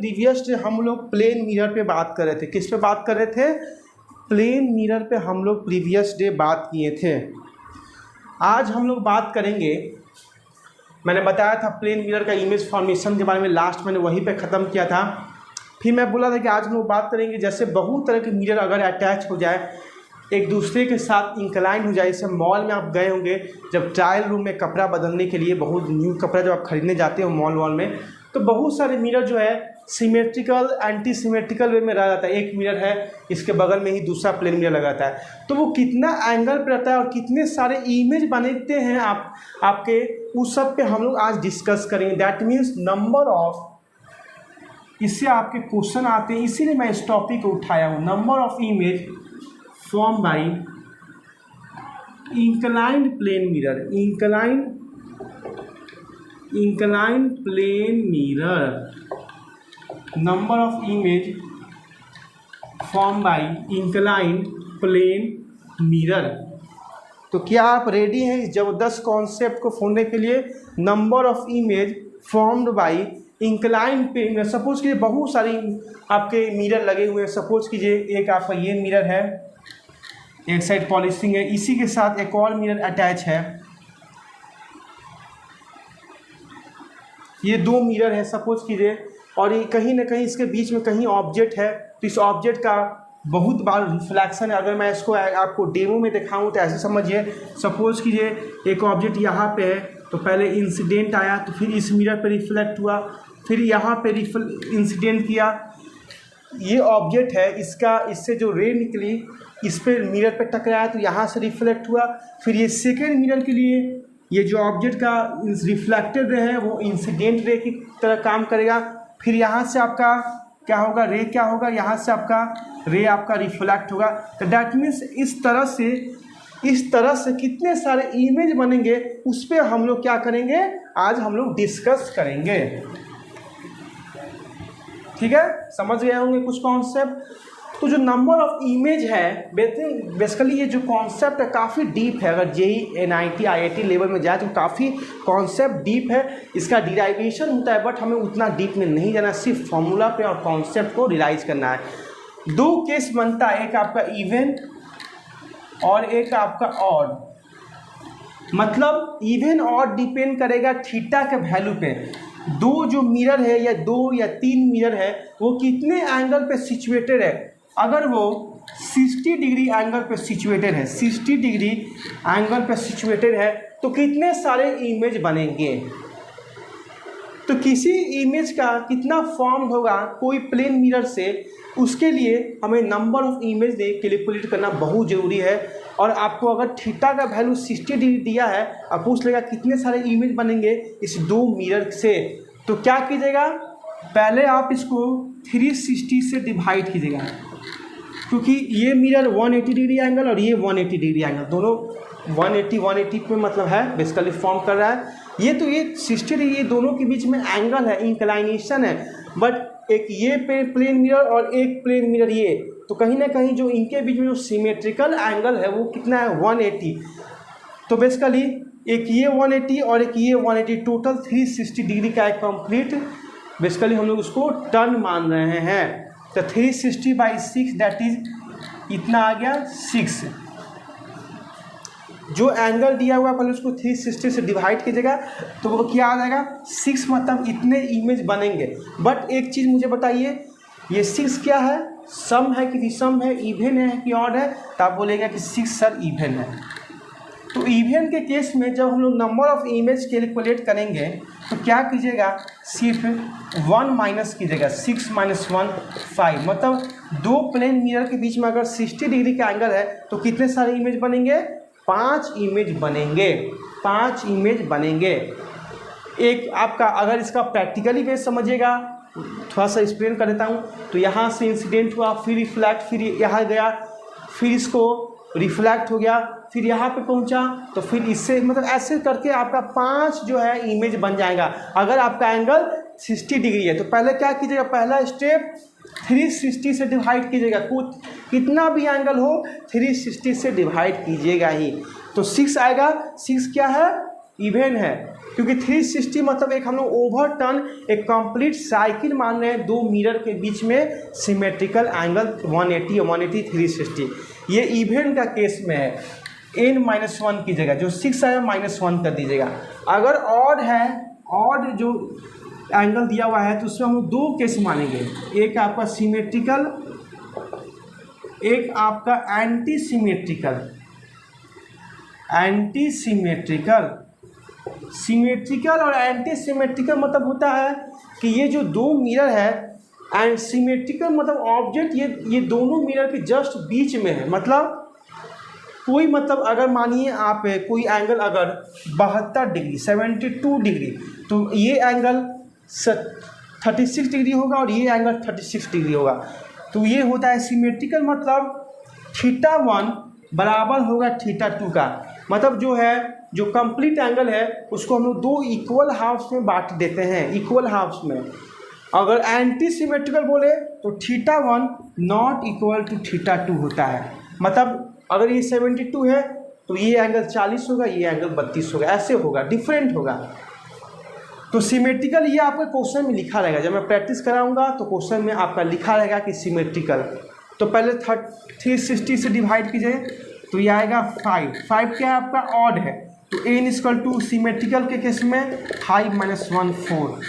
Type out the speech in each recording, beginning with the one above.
Previous day हम लोग plane mirror पे बात कर रहे थे। किस पे बात कर रहे थे? प्लेन मिरर पे हम लोग प्रीवियस डे बात किए थे। आज हम लोग बात करेंगे, मैंने बताया था प्लेन मिरर का इमेज फॉर्मेशन के बारे में, लास्ट मैंने वहीं पे ख़त्म किया था। फिर मैं बोला था कि आज हम लोग बात करेंगे जैसे बहुत तरह के मिरर अगर अटैच हो जाए, एक दूसरे के साथ इंक्लाइन हो जाए। जैसे मॉल में आप गए होंगे, जब ट्रायल रूम में कपड़ा बदलने के लिए, बहुत न्यू कपड़ा जब आप खरीदने जाते हो मॉल वॉल में, तो बहुत सारे मिरर जो है सिमेट्रिकल एंटी सिमेट्रिकल वे में रह जाता है। एक मिरर है, इसके बगल में ही दूसरा प्लेन मिरर लगाता है, तो वो कितना एंगल पर रहता है और कितने सारे इमेज बनते हैं आपके, उस सब पे हम लोग आज डिस्कस करेंगे। दैट मीन्स नंबर ऑफ, इससे आपके क्वेश्चन आते हैं, इसीलिए मैं इस टॉपिक को उठाया हूँ। Number of image form by inclined plane mirror, inclined plane mirror, number of image form by inclined plane mirror. तो क्या आप रेडी हैं इस जबरदस्त कॉन्सेप्ट को खोलने के लिए? Number of image formed by inclined plane mirror. Suppose कीजिए बहुत सारी आपके मिरर लगे हुए हैं। सपोज कीजिए एक आपका ये मिरर है, एक साइड पॉलिशिंग है, इसी के साथ एक और मिरर अटैच है। ये दो मिरर है सपोज कीजिए, और ये कहीं ना कहीं इसके बीच में कहीं ऑब्जेक्ट है, तो इस ऑब्जेक्ट का बहुत बार रिफ्लेक्शन है। अगर मैं इसको आपको डेमो में दिखाऊं तो ऐसे समझिए, सपोज कीजिए एक ऑब्जेक्ट यहाँ पे है, तो पहले इंसिडेंट आया, तो फिर इस मिरर पे रिफ्लेक्ट हुआ, फिर यहाँ पे इंसिडेंट किया। ये ऑब्जेक्ट है, इससे जो रे निकली इस पे मिरर पे टकराया, तो यहाँ से रिफ्लेक्ट हुआ। फिर ये सेकेंड मिरर के लिए ये जो ऑब्जेक्ट का रिफ्लेक्टेड रे है वो इंसिडेंट रे की तरह काम करेगा। फिर यहाँ से आपका क्या होगा, रे क्या होगा, यहाँ से आपका रे आपका रिफ्लेक्ट होगा। तो डैट मीन्स इस तरह से कितने सारे इमेज बनेंगे, उस पर हम लोग क्या करेंगे, आज हम लोग डिस्कस करेंगे। ठीक है, समझ गए होंगे कुछ कॉन्सेप्ट। तो जो नंबर ऑफ इमेज है, बेसिकली ये जो कॉन्सेप्ट है काफ़ी डीप है। अगर जेईई NIT IIT लेवल में जाए तो काफ़ी कॉन्सेप्ट डीप है, इसका डिराइवेशन होता है, बट हमें उतना डीप में नहीं जाना, सिर्फ फॉर्मूला पे और कॉन्सेप्ट को रियलाइज करना है। दो केस बनता है, एक आपका इवन और एक आपका ऑड। मतलब इवन ऑड डिपेंड करेगा थीटा के वैल्यू पे। दो जो मिरर है या दो या तीन मिरर है, वो कितने एंगल पे सिचुएटेड है। अगर वो 60 डिग्री एंगल पे सिचुएटेड है, 60 डिग्री एंगल पे सिचुएटेड है, तो कितने सारे इमेज बनेंगे। तो किसी इमेज का कितना फॉर्म होगा कोई प्लेन मिरर से, उसके लिए हमें नंबर ऑफ इमेज कैलकुलेट करना बहुत ज़रूरी है। और आपको अगर थीटा का वैल्यू 60 डिग्री दिया है, अब पूछ लेगा कितने सारे इमेज बनेंगे इस दो मिरर से, तो क्या कीजिएगा, पहले आप इसको 360 से डिवाइड कीजिएगा, क्योंकि ये मिरर 180 डिग्री एंगल और ये 180 डिग्री एंगल, दोनों 180 पे मतलब है बेसिकली फॉर्म कर रहा है। ये 60 डिग्री, ये दोनों के बीच में एंगल है, इंक्लाइनेशन है। बट एक ये प्लेन मिरर और एक प्लेन मिरर ये, तो कहीं ना कहीं जो इनके बीच में जो सिमेट्रिकल एंगल है वो कितना है, 180। तो बेसिकली एक ये 180 और एक ये 180, टोटल 360 डिग्री का एक कंप्लीट बेसिकली हम लोग उसको टर्न मान रहे हैं। तो 360/6 दैट इज इतना आ गया 6। जो एंगल दिया हुआ पहले उसको 360 से डिवाइड कीजिएगा, तो वो क्या आ जाएगा, 6, मतलब इतने इमेज बनेंगे। बट एक चीज़ मुझे बताइए, ये 6 क्या है, सम है कि विषम है, इवन है कि ऑड है? तो आप बोलेगा कि 6 सर इवन है। तो इवन के केस में जब हम लोग नंबर ऑफ इमेज कैलकुलेट करेंगे तो क्या कीजिएगा, सिर्फ 1 माइनस कीजिएगा, 6 - 1 5। मतलब दो प्लेन मिरर के बीच में अगर 60 डिग्री का एंगल है तो कितने सारे इमेज बनेंगे, 5 इमेज बनेंगे, 5 इमेज बनेंगे। एक आपका अगर इसका प्रैक्टिकली बेस समझिएगा, थोड़ा सा एक्सप्लेन कर देता हूँ। तो यहाँ से इंसिडेंट हुआ, फिर रिफ्लेक्ट, फिर यहाँ गया, फिर इसको रिफ्लेक्ट हो गया, फिर यहाँ पे पहुँचा, तो फिर इससे मतलब ऐसे करके आपका 5 जो है इमेज बन जाएगा। अगर आपका एंगल 60 डिग्री है तो पहले क्या कीजिएगा, पहला स्टेप 360 से डिवाइड कीजिएगा। कुछ कितना भी एंगल हो 360 से डिवाइड कीजिएगा ही, तो 6 आएगा। 6 क्या है, इवन है। क्योंकि 360 मतलब एक हम लोग ओवर टर्न एक कंप्लीट साइकिल मान रहे हैं, 2 मिरर के बीच में सिमेट्रिकल एंगल 180 और 180 360। ये इवेंट का केस में है, n-1 की जगह जो 6 आया -1 कर दीजिएगा। अगर ऑड है, ऑड जो एंगल दिया हुआ है तो उसमें हम लोग 2 केस मानेंगे, एक आपका सिमेट्रिकल, एक आपका anti symmetrical. Anti symmetrical, symmetrical और एंटी सिमेट्रिकल मतलब होता है कि ये जो 2 मिरर है, एंड सिमेट्रिकल मतलब ऑब्जेक्ट ये दोनों मिरर के जस्ट बीच में है। मतलब कोई मतलब अगर मानिए आप कोई एंगल अगर 72 डिग्री 72 डिग्री तो ये एंगल 36 डिग्री होगा और ये एंगल 36 डिग्री होगा, तो ये होता है सिमेट्रिकल। मतलब θ1 बराबर होगा θ2 का। मतलब जो है जो कंप्लीट एंगल है उसको हम लोग 2 इक्वल हाफ्स में बांट देते हैं, इक्वल हाफ्स में। अगर एंटी सिमेट्रिकल बोले तो θ1 नॉट इक्वल टू θ2 होता है। मतलब अगर ये 72 है तो ये एंगल 40 होगा, ये एंगल 32 होगा, ऐसे होगा, डिफरेंट होगा। तो सिमेट्रिकल ये आपके क्वेश्चन में लिखा रहेगा, जब मैं प्रैक्टिस कराऊंगा तो क्वेश्चन में आपका लिखा रहेगा कि सिमेट्रिकल। तो पहले 360 से डिवाइड कीजिए तो ये आएगा 5 क्या है आपका ऑड है, तो n = सिमेट्रिकल के केस में 5 - 1 4,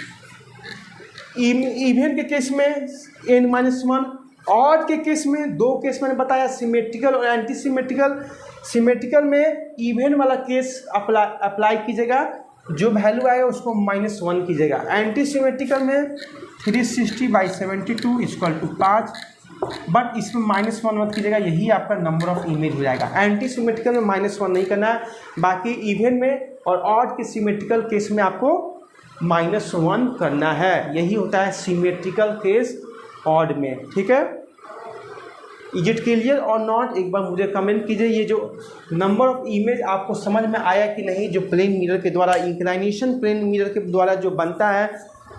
इवन के केस में n-1, ऑड के केस में 2 केस मैंने बताया, सिमेट्रिकल और एंटी सिमेट्रिकल। सिमेट्रिकल में इवन वाला केस अप्लाई कीजिएगा, जो वैल्यू आएगा उसको -1 कीजिएगा। एंटी सिमेट्रिकल में 360/72 = 5, बट इसमें -1 मत कीजिएगा, यही आपका नंबर ऑफ इमेज हो जाएगा। एंटी सिमेट्रिकल में -1 नहीं करना है, बाकी इवन में और ऑड के सिमेट्रिकल केस में आपको -1 करना है। यही होता है सिमेट्रिकल केस ऑड में, ठीक है। इज इट क्लियर और नॉट, एक बार मुझे कमेंट कीजिए। ये जो नंबर ऑफ इमेज आपको समझ में आया कि नहीं, जो प्लेन मिरर के द्वारा, इंक्लाइनेशन प्लेन मिरर के द्वारा जो बनता है,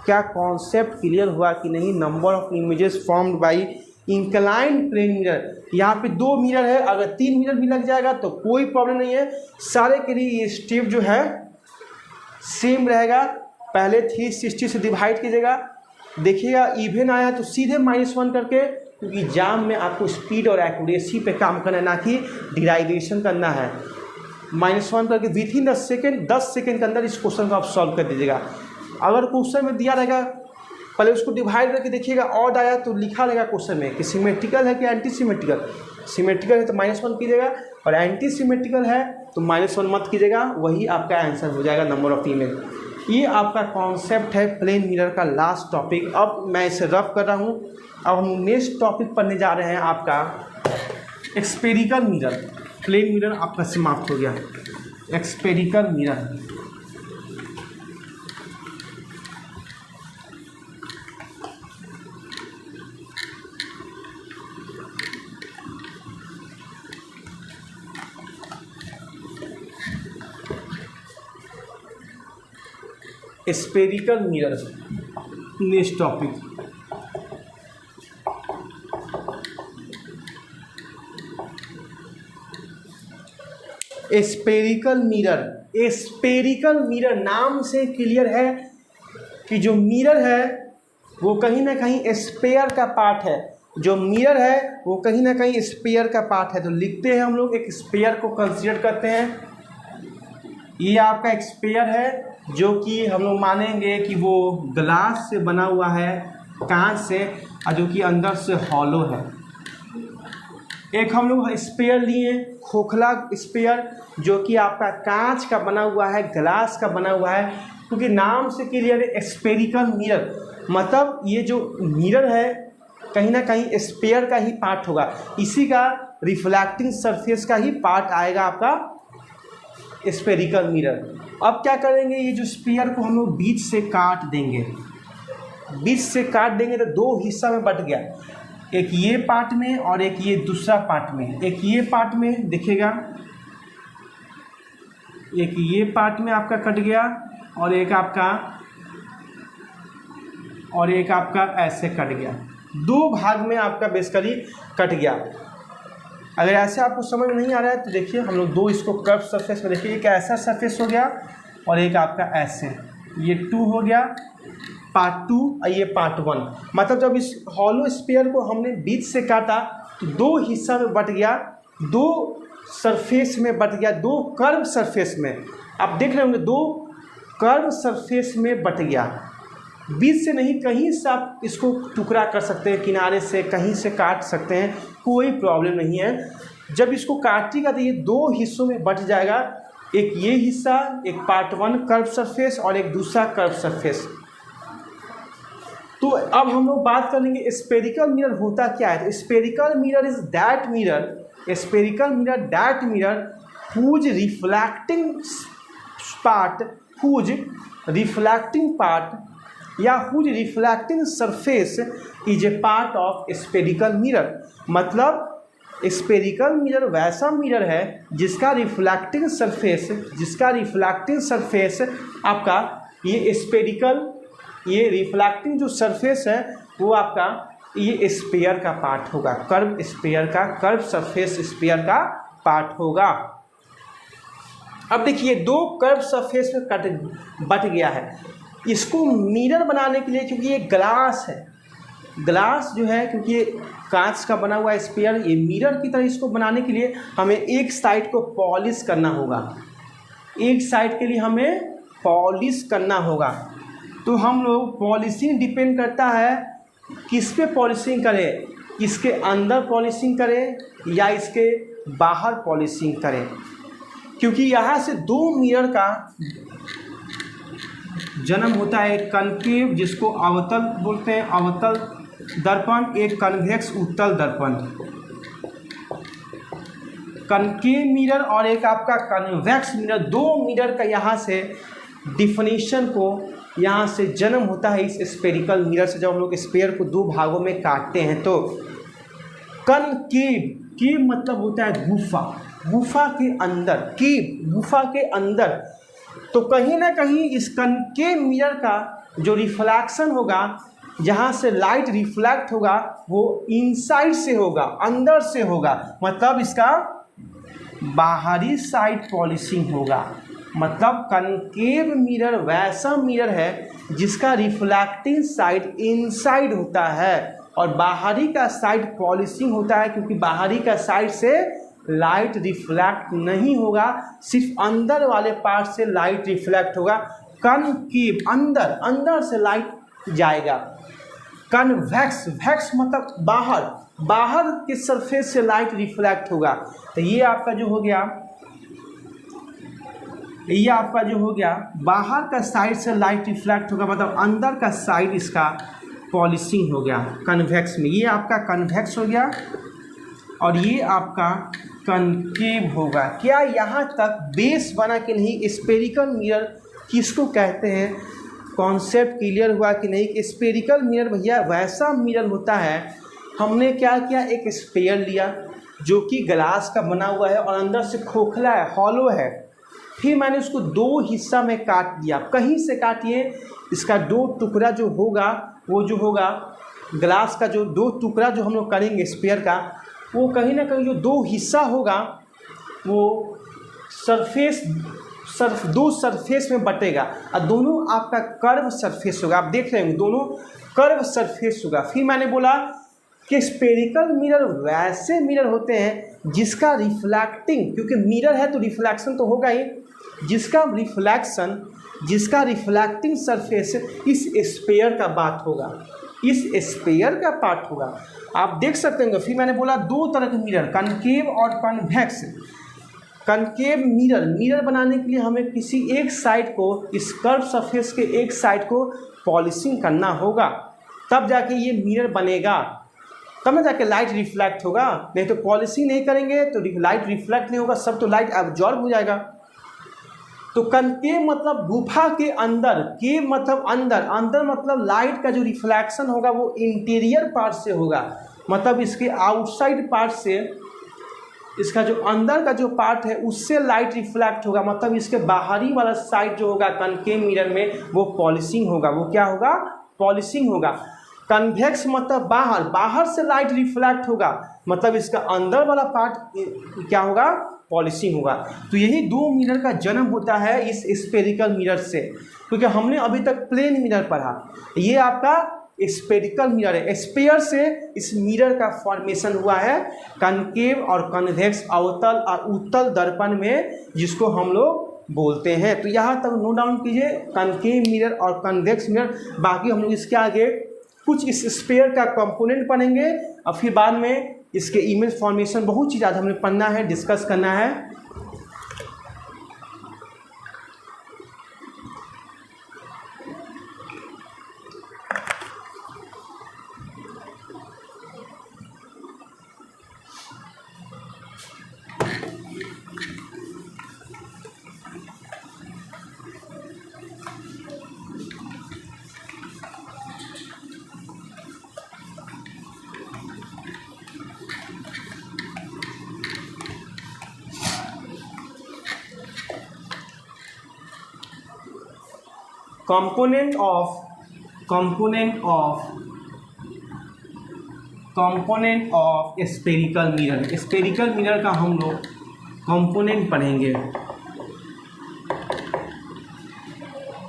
क्या कॉन्सेप्ट क्लियर हुआ कि नहीं। Number of images formed by inclined plane mirror, यहाँ पे 2 मिरर है, अगर 3 मिरर भी लग जाएगा तो कोई प्रॉब्लम नहीं है, सारे के लिए ये स्टेप जो है सेम रहेगा। पहले 360 से डिवाइड कीजिएगा, देखिएगा इवन आया तो सीधे -1 करके, क्योंकि एग्जाम में आपको स्पीड और एक्यूरेसी पे काम करना है, ना कि डिराइवेशन करना है। -1 करके विथिन 10 सेकेंड के अंदर इस क्वेश्चन को आप सॉल्व कर दीजिएगा। अगर क्वेश्चन में दिया रहेगा पहले उसको डिवाइड करके देखिएगा, ऑड आया तो लिखा रहेगा क्वेश्चन में कि सिमेट्रिकल है कि एंटी सिमेट्रिकल। सिमेट्रिकल है तो -1 कीजिएगा, और एंटी सिमेट्रिकल है तो -1 मत कीजिएगा, वही आपका आंसर हो जाएगा नंबर ऑफ इमेज। ये आपका कॉन्सेप्ट है प्लेन मिरर का लास्ट टॉपिक। अब मैं इसे रफ कर रहा हूँ, अब हम नेक्स्ट टॉपिक पढ़ने जा रहे हैं आपका स्फेरिकल मिरर। प्लेन मिरर आपका समाप्त हो गया, spherical mirror. Spherical mirror next topic. Spherical mirror, spherical mirror नाम से क्लियर है कि जो मिरर है वो कहीं ना कहीं स्फेयर का पार्ट है। जो मिरर है वो कहीं ना कहीं स्फेयर का पार्ट है। तो लिखते हैं हम लोग एक स्फेयर को कंसीडर करते हैं। ये आपका एक स्फेयर है जो कि हम लोग मानेंगे कि वो ग्लास से बना हुआ है, कांच से, और जो कि अंदर से हॉलो है। एक हम लोग स्फेयर लिए खोखला स्फेयर, जो कि आपका कांच का बना हुआ है, ग्लास का बना हुआ है, क्योंकि नाम से क्लियर है स्फेरिकल मिरर। मतलब ये जो मिरर है कहीं ना कहीं स्फेयर का ही पार्ट होगा, इसी का रिफ्लेक्टिंग सरफेस का ही पार्ट आएगा आपका स्फेरिकल मिरर। अब क्या करेंगे, ये जो स्फीयर को हम लोग बीच से काट देंगे। बीच से काट देंगे तो 2 हिस्सा में बट गया, एक ये पार्ट में और एक ये दूसरा पार्ट में। एक ये पार्ट में देखिएगा, एक ये पार्ट में आपका कट गया, और एक आपका ऐसे कट गया। 2 भाग में आपका बेसिकली कट गया। अगर ऐसे आपको समझ में नहीं आ रहा है तो देखिए हम लोग 2 इसको कर्व सरफेस में देखिए, एक ऐसा सरफेस हो गया, और एक आपका ऐसे, ये 2 हो गया पार्ट 2 और ये पार्ट 1। मतलब जब इस हॉलो स्फीयर को हमने बीच से काटा तो 2 हिस्सा में बट गया, 2 सरफेस में बट गया, 2 कर्व सरफेस में। आप देख रहे होंगे 2 कर्व सरफेस में बट गया, बीच से नहीं, कहीं से आप इसको टुकड़ा कर सकते हैं, किनारे से कहीं से काट सकते हैं, कोई प्रॉब्लम नहीं है। जब इसको काटिएगा तो ये 2 हिस्सों में बट जाएगा, एक ये हिस्सा, एक पार्ट 1 कर्व सरफेस और एक दूसरा कर्व सरफेस। तो अब हम लोग बात कर लेंगे स्पेरिकल मिरर होता क्या है। तो spherical mirror is that mirror, spherical mirror that mirror whose reflecting part, whose reflecting part या whose reflecting surface is a part of spherical mirror. मतलब स्पेरिकल मिरर वैसा मिरर है जिसका रिफ्लेक्टिंग सरफेस आपका ये स्पेरिकल, ये रिफ्लेक्टिंग जो surface है वो आपका ये स्फीयर का पार्ट होगा, कर्व स्फीयर का, कर्व सरफेस स्फीयर का पार्ट होगा। अब देखिए 2 कर्व सरफेस में बट गया है, इसको मिरर बनाने के लिए, क्योंकि ये ग्लास है, ग्लास जो है क्योंकि ये कांच का बना हुआ स्फीयर, ये मिरर की तरह इसको बनाने के लिए हमें एक साइड को पॉलिश करना होगा, एक साइड के लिए हमें पॉलिश करना होगा। तो हम लोग पॉलिशिंग डिपेंड करता है किस पे पॉलिशिंग करें, इसके अंदर पॉलिशिंग करें या इसके बाहर पॉलिशिंग करें, क्योंकि यहाँ से 2 मिरर का जन्म होता है, एक कनकेव जिसको अवतल बोलते हैं, अवतल दर्पण, एक कन्वेक्स उत्तल दर्पण, कनकेव मिरर और एक आपका कन्वेक्स मिरर। 2 मिरर का यहाँ से डिफिनीशन को, यहाँ से जन्म होता है इस स्पेरिकल मिरर से। जब हम लोग स्फीयर को 2 भागों में काटते हैं तो कनकेव, केव मतलब होता है गुफा, गुफा के अंदर, केव गुफा के अंदर। तो कहीं ना कहीं इस कनकेव मिरर का जो रिफ्लेक्शन होगा, जहाँ से लाइट रिफ्लेक्ट होगा वो इनसाइड से होगा, अंदर से होगा, मतलब इसका बाहरी साइड पॉलिशिंग होगा। मतलब कनकेव मिरर वैसा मिरर है जिसका रिफ्लेक्टिंग साइड इनसाइड होता है और बाहरी का साइड पॉलिशिंग होता है, क्योंकि बाहरी का साइड से लाइट रिफ्लेक्ट नहीं होगा, सिर्फ अंदर वाले पार्ट से लाइट रिफ्लेक्ट होगा। कनकेव अंदर, अंदर से लाइट जाएगा। कन्वेक्स, वेक्स मतलब बाहर, बाहर के सरफेस से लाइट रिफ्लेक्ट होगा। तो ये आपका जो हो गया, ये आपका जो हो गया बाहर का साइड से लाइट रिफ्लेक्ट होगा, मतलब अंदर का साइड इसका पॉलिशिंग हो गया कन्वेक्स में। ये आपका कन्वेक्स हो गया और ये आपका कनकेव होगा। क्या यहाँ तक बेस बना कि नहीं? स्पेरिकल मिरर किसको कहते हैं, कॉन्सेप्ट क्लियर हुआ कि नहीं? स्पेरिकल मिरर भैया वैसा मिरर होता है, हमने क्या किया, एक स्फीयर लिया जो कि ग्लास का बना हुआ है और अंदर से खोखला है, हॉलो है, फिर मैंने उसको 2 हिस्सा में काट दिया। कहीं से काटिए, इसका 2 टुकड़ा जो होगा, वो जो होगा ग्लास का जो 2 टुकड़ा जो हम लोग करेंगे स्फीयर का, वो कहीं ना कहीं जो 2 हिस्सा होगा वो सरफेस 2 सरफेस में बटेगा और दोनों आपका कर्व सरफेस होगा। आप देख रहे होंगे दोनों कर्व सरफेस होगा। फिर मैंने बोला कि स्पेरिकल मिरर वैसे मिरर होते हैं जिसका रिफ्लेक्टिंग, क्योंकि मिरर है तो रिफ्लेक्शन तो होगा ही, जिसका रिफ्लेक्टिंग सरफेस इस स्फीयर का बात होगा, इस स्फीयर का पार्ट होगा। आप देख सकते हैं। फिर मैंने बोला 2 तरह के मिरर, कनकेव और कन्वेक्स। कनकेव मिरर बनाने के लिए हमें किसी एक साइड को, इस कर्व सरफेस के एक साइड को पॉलिशिंग करना होगा, तब जाके ये मिरर बनेगा, तब ना जाके लाइट रिफ्लेक्ट होगा। नहीं तो पॉलिशिंग नहीं करेंगे तो लाइट रिफ्लेक्ट नहीं होगा, सब तो लाइट एब्जॉर्ब हो जाएगा। तो कनकेव मतलब गुफा के अंदर, केव मतलब अंदर, अंदर मतलब लाइट का जो रिफ्लेक्शन होगा वो इंटीरियर पार्ट से होगा, मतलब इसके आउटसाइड पार्ट से, इसका जो अंदर का जो पार्ट है उससे लाइट रिफ्लेक्ट होगा, मतलब इसके बाहरी वाला साइड जो होगा कनकेव मिरर में वो पॉलिशिंग होगा। वो क्या होगा? पॉलिशिंग होगा। कन्वेक्स मतलब बाहर, बाहर से लाइट रिफ्लेक्ट होगा, मतलब इसका अंदर वाला पार्ट क्या होगा? पॉलिशिंग होगा। तो यही दो मिरर का जन्म होता है इस स्फेरिकल मिरर से, क्योंकि हमने अभी तक प्लेन मिरर पढ़ा, ये आपका स्फेरिकल मिरर है। स्फेयर से इस मिरर का फॉर्मेशन हुआ है कनकेव और कन्वेक्स अवतल और उत्तल दर्पण में, जिसको हम लोग बोलते हैं। तो यहाँ तक नोट डाउन कीजिए, कनकेव मिरर और कन्वेक्स मिरर। बाकी हम लोग इसके आगे कुछ इस स्फेयर का कंपोनेंट पढ़ेंगे और फिर बाद में इसके इमेज फॉर्मेशन, बहुत चीज़ आज हमें पढ़ना है, डिस्कस करना है। Component of spherical mirror. Spherical mirror का हम लोग कंपोनेंट पढ़ेंगे।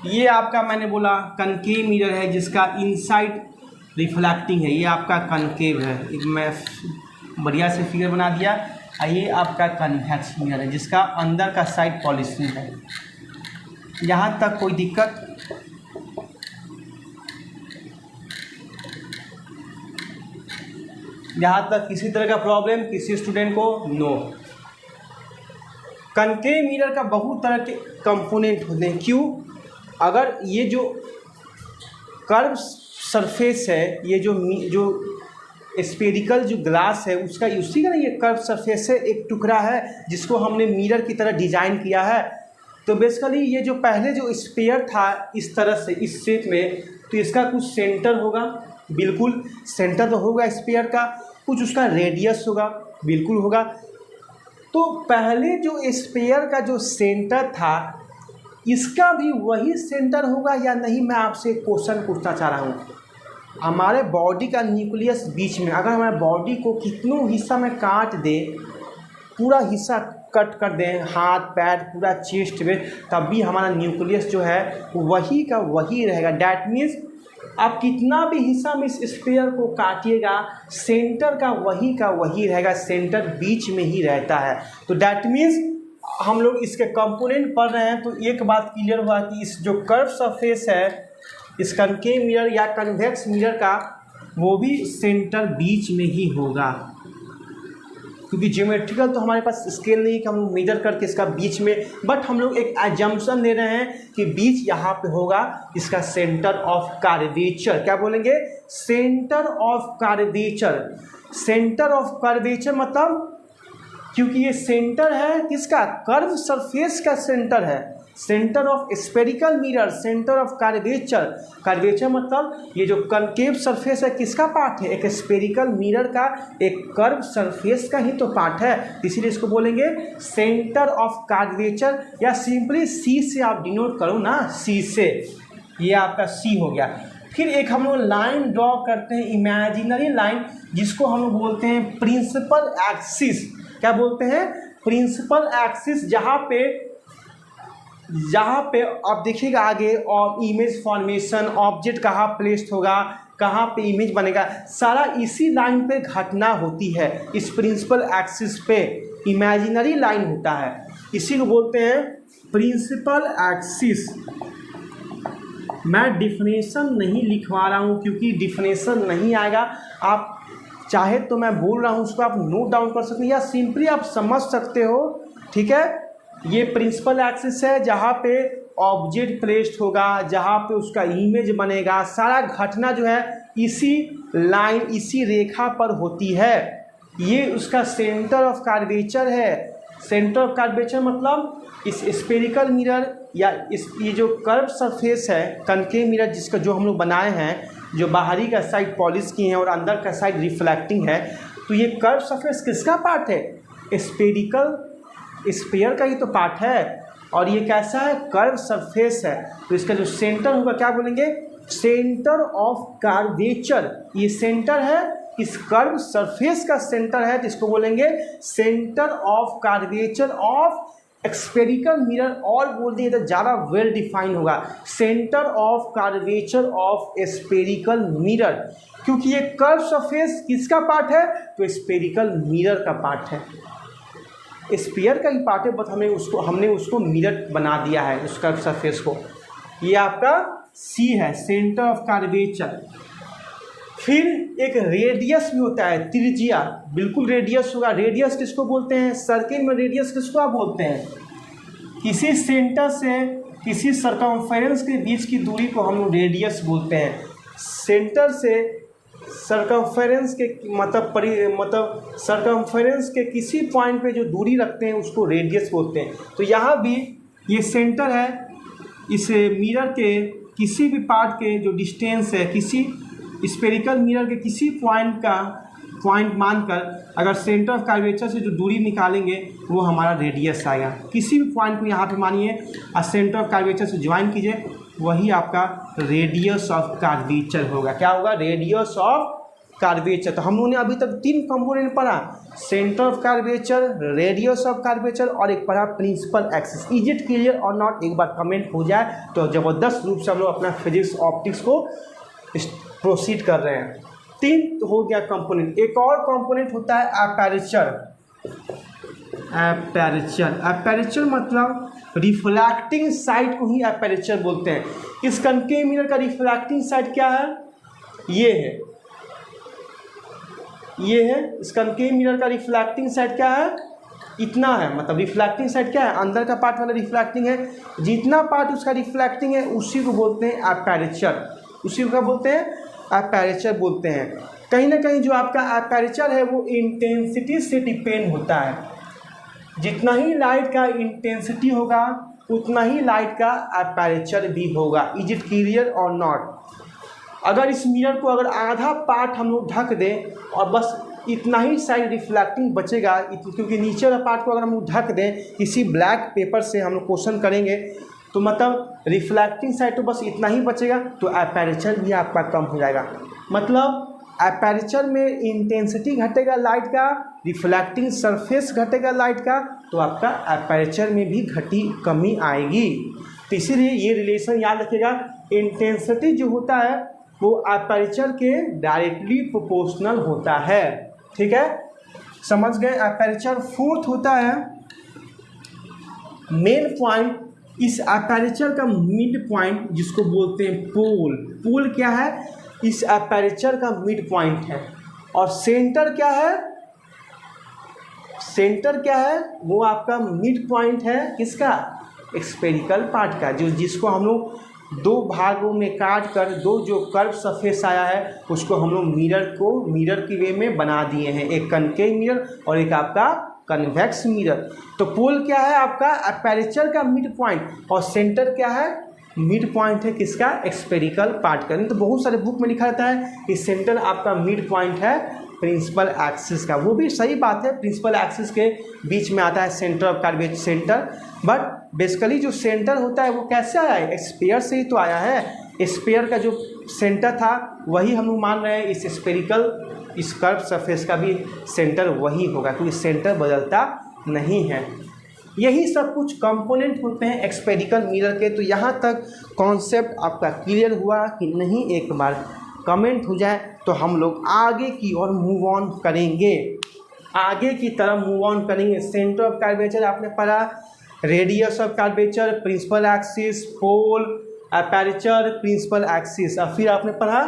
ये आपका मैंने बोला कनकेव मिरर है, जिसका इनसाइड रिफ्लेक्टिंग है, ये आपका कनकेव है। एक मैं बढ़िया से फिगर बना दिया। ये आपका कन्वेक्स मिरर है, जिसका अंदर का साइड पॉलिशिंग है। यहाँ तक कोई दिक्कत? यहाँ तक किसी तरह का प्रॉब्लम किसी स्टूडेंट को? नो। कनकेव मिरर का बहुत तरह के कंपोनेंट होते हैं। क्यों? अगर ये जो कर्व सरफेस है, ये जो स्फेरिकल जो ग्लास है, उसका उसी का ना ये कर्व सरफेस है, एक टुकड़ा है जिसको हमने मिरर की तरह डिजाइन किया है। तो बेसिकली ये जो पहले जो स्फेयर था इस तरह से, इस शेप में, तो इसका कुछ सेंटर होगा, बिल्कुल सेंटर तो होगा स्फेयर का, कुछ उसका रेडियस होगा, बिल्कुल होगा। तो पहले जो स्फेयर का जो सेंटर था, इसका भी वही सेंटर होगा या नहीं, मैं आपसे एक क्वेश्चन पूछना चाह रहा हूँ। हमारे बॉडी का न्यूक्लियस बीच में, अगर हमारे बॉडी को कितनों हिस्सा में काट दे, पूरा हिस्सा कट कर दें, हाथ पैर पूरा चेस्ट में, तब भी हमारा न्यूक्लियस जो है वही का वही रहेगा। डैट मीन्स आप कितना भी हिस्सा में इस स्फीयर को काटिएगा, सेंटर का वही रहेगा, सेंटर बीच में ही रहता है। तो डैट मीन्स हम लोग इसके कंपोनेंट पढ़ रहे हैं, तो एक बात क्लियर हुआ कि इस जो कर्व सरफेस है, इस कनकेव मिरर या कन्वेक्स मिरर का, वो भी सेंटर बीच में ही होगा। क्योंकि ज्योमेट्रिकल तो हमारे पास स्केल नहीं कि हम लोग मेजर करके इसका बीच में, बट हम लोग एक एजम्पशन ले रहे हैं कि बीच यहाँ पे होगा इसका सेंटर ऑफ कर्वेचर। क्या बोलेंगे? Centre of curvature. Centre of curvature मतलब, क्योंकि ये सेंटर है किसका? कर्व सरफेस का सेंटर है। Centre of spherical mirror, centre of curvature. Curvature मतलब ये जो कनकेव सरफेस है किसका पार्ट है? एक स्फेरिकल मिरर का एक कर्व सरफेस का ही तो पार्ट है, इसीलिए इसको बोलेंगे सेंटर ऑफ कर्वेचर, या सिंपली सी से आप डिनोट करो ना, सी से। ये आपका सी हो गया। फिर एक हम लोग लाइन ड्रॉ करते हैं, इमेजिनरी लाइन, जिसको हम लोग बोलते हैं प्रिंसिपल एक्सिस। क्या बोलते हैं? Principal axis. जहाँ पे आप देखिएगा आगे, और इमेज फॉर्मेशन, ऑब्जेक्ट कहाँ प्लेस्ड होगा, कहाँ पे इमेज बनेगा, सारा इसी लाइन पे घटना होती है। इस प्रिंसिपल एक्सिस पे इमेजिनरी लाइन होता है, इसी को बोलते हैं प्रिंसिपल एक्सिस। मैं डिफिनेशन नहीं लिखवा रहा हूँ, क्योंकि डिफिनेशन नहीं आएगा। आप चाहे तो मैं बोल रहा हूँ उसको आप नोट डाउन कर सकते हैं, या सिंपली आप समझ सकते हो। ठीक है, ये प्रिंसिपल एक्सिस है जहाँ पे ऑब्जेक्ट प्लेस्ड होगा, जहाँ पे उसका इमेज बनेगा, सारा घटना जो है इसी लाइन, इसी रेखा पर होती है। ये उसका सेंटर ऑफ कर्वेचर है। सेंटर ऑफ कर्वेचर मतलब इस स्फेरिकल मिरर या ये जो कर्व सरफेस है कनकेव मिरर, जिसका जो हम लोग बनाए हैं, जो बाहरी का साइड पॉलिश किए हैं और अंदर का साइड रिफ्लेक्टिंग है, तो ये कर्व सरफेस किसका पार्ट है? स्फेरिकल स्फीयर का ही तो पार्ट है। और ये कैसा है? कर्व सरफेस है। तो इसका जो सेंटर होगा क्या बोलेंगे? Centre of curvature. ये सेंटर है इस कर्व सरफेस का सेंटर है तो इसको बोलेंगे centre of curvature of spherical mirror, और बोल दिए तो ज़्यादा वेल डिफाइन होगा, centre of curvature of spherical mirror, क्योंकि ये कर्व सरफेस किसका पार्ट है, तो स्फेरिकल मिरर का पार्ट है, स्फीयर का ही पार्ट है, बट हमने उसको मिरर बना दिया है उस कर्व सरफेस को। ये आपका सी है, सेंटर ऑफ कर्वेचर। फिर एक रेडियस भी होता है, त्रिज्या, बिल्कुल रेडियस होगा। रेडियस किसको बोलते हैं, सर्किल में रेडियस किसको आप बोलते हैं, किसी सेंटर से किसी सर्कमफेरेंस के बीच की दूरी को हम लोग रेडियस बोलते हैं। सेंटर से सर्कमफेरेंस के मतलब सर्कमफेरेंस के किसी पॉइंट पे जो दूरी रखते हैं उसको रेडियस बोलते हैं। तो यहाँ भी ये सेंटर है, इस मिरर के किसी भी पार्ट के जो डिस्टेंस है, किसी स्फेरिकल मिरर के किसी पॉइंट मानकर अगर सेंटर ऑफ कर्वेचर से जो दूरी निकालेंगे वो हमारा रेडियस आएगा। किसी भी पॉइंट को यहाँ पे मानिए और सेंटर ऑफ कर्वेचर से ज्वाइन कीजिए, वही आपका रेडियस ऑफ कर्वेचर होगा। क्या होगा, रेडियस ऑफ कर्वेचर। तो हम लोगों ने अभी तक 3 कंपोनेंट पढ़ा, centre of curvature, radius of curvature और एक पढ़ा principal axis. Is it clear और नॉट, एक बार कमेंट हो जाए तो ज़बरदस्त रूप से हम लोग अपना फिजिक्स ऑप्टिक्स को प्रोसीड कर रहे हैं। 3 तो हो गया कंपोनेंट। एक और कंपोनेंट होता है अपर्चर। अपर्चर मतलब रिफ्लैक्टिंग साइड को ही अपर्चर बोलते हैं। इस कनकेव मिरर का रिफ्लैक्टिंग साइड क्या है, ये है इस कनकेव मिरर का रिफ्लैक्टिंग साइड क्या है, इतना है। मतलब रिफ्लैक्टिंग साइड क्या है, अंदर का पार्ट वाला रिफ्लैक्टिंग है, जितना पार्ट उसका रिफ्लैक्टिंग है उसी को बोलते हैं अपर्चर, उसी को क्या बोलते हैं, अपर्चर बोलते हैं। कहीं ना कहीं जो आपका अपर्चर है वो इंटेंसिटी से डिपेंड होता है। जितना ही लाइट का इंटेंसिटी होगा उतना ही लाइट का अपर्चर भी होगा। इज इट क्लियर और नॉट। अगर इस मिरर को अगर आधा पार्ट हम लोग ढक दें और बस इतना ही साइड रिफ्लैक्टिंग बचेगा, क्योंकि नीचे वाला पार्ट को अगर हम लोग ढक दें किसी ब्लैक पेपर से, हम लोग क्वेश्चन करेंगे तो मतलब रिफ्लैक्टिंग साइड तो बस इतना ही बचेगा, तो अपर्चर भी आपका कम हो जाएगा। मतलब अपर्चर में इंटेंसिटी घटेगा लाइट का, रिफ्लैक्टिंग सरफेस घटेगा लाइट का, तो आपका अपर्चर में भी कमी आएगी। तो इसीलिए ये रिलेशन याद रखिएगा, इंटेंसिटी जो होता है वो अपर्चर के डायरेक्टली प्रोपोर्शनल होता है। ठीक है, समझ गए। अपर्चर। 4th होता है मेन पॉइंट। इस अपर्चर का मिड पॉइंट जिसको बोलते हैं पोल। पोल क्या है, इस अपर्चर का मिड पॉइंट है। और सेंटर क्या है, सेंटर क्या है, वो आपका मिड पॉइंट है किसका, स्फेरिकल पार्ट का, जिसको हम लोग 2 भागों में काट कर 2 जो कर्व सरफेस आया है उसको हम लोग मिरर की वे में बना दिए हैं, एक कनकेव मिरर और एक आपका कन्वेक्स मिरर। तो पोल क्या है आपका, अपर्चर का मिड पॉइंट, और सेंटर क्या है, मिड पॉइंट है किसका, स्फेरिकल पार्ट का। नहीं तो बहुत सारे बुक में लिखा रहता है कि सेंटर आपका मिड पॉइंट है प्रिंसिपल एक्सिस का। वो भी सही बात है, प्रिंसिपल एक्सिस के बीच में आता है centre of curvature centre, but basically जो सेंटर होता है वो कैसे आया है, स्फीयर से ही तो आया है। स्फीयर का जो सेंटर था वही हम लोग मान रहे हैं इस स्फेरिकल, इस कर्व सरफेस का भी सेंटर वही होगा, क्योंकि सेंटर बदलता नहीं है। यही सब कुछ कंपोनेंट होते हैं स्फेरिकल मिरर के। तो यहाँ तक कॉन्सेप्ट आपका क्लियर हुआ कि नहीं, एक बार कमेंट हो जाए तो हम लोग आगे की ओर मूव ऑन करेंगे, आगे की तरफ मूव ऑन करेंगे। सेंटर ऑफ कर्वेचर आपने पढ़ा, radius of curvature, principal axis, pole, aperture, principal axis, और फिर आपने पढ़ा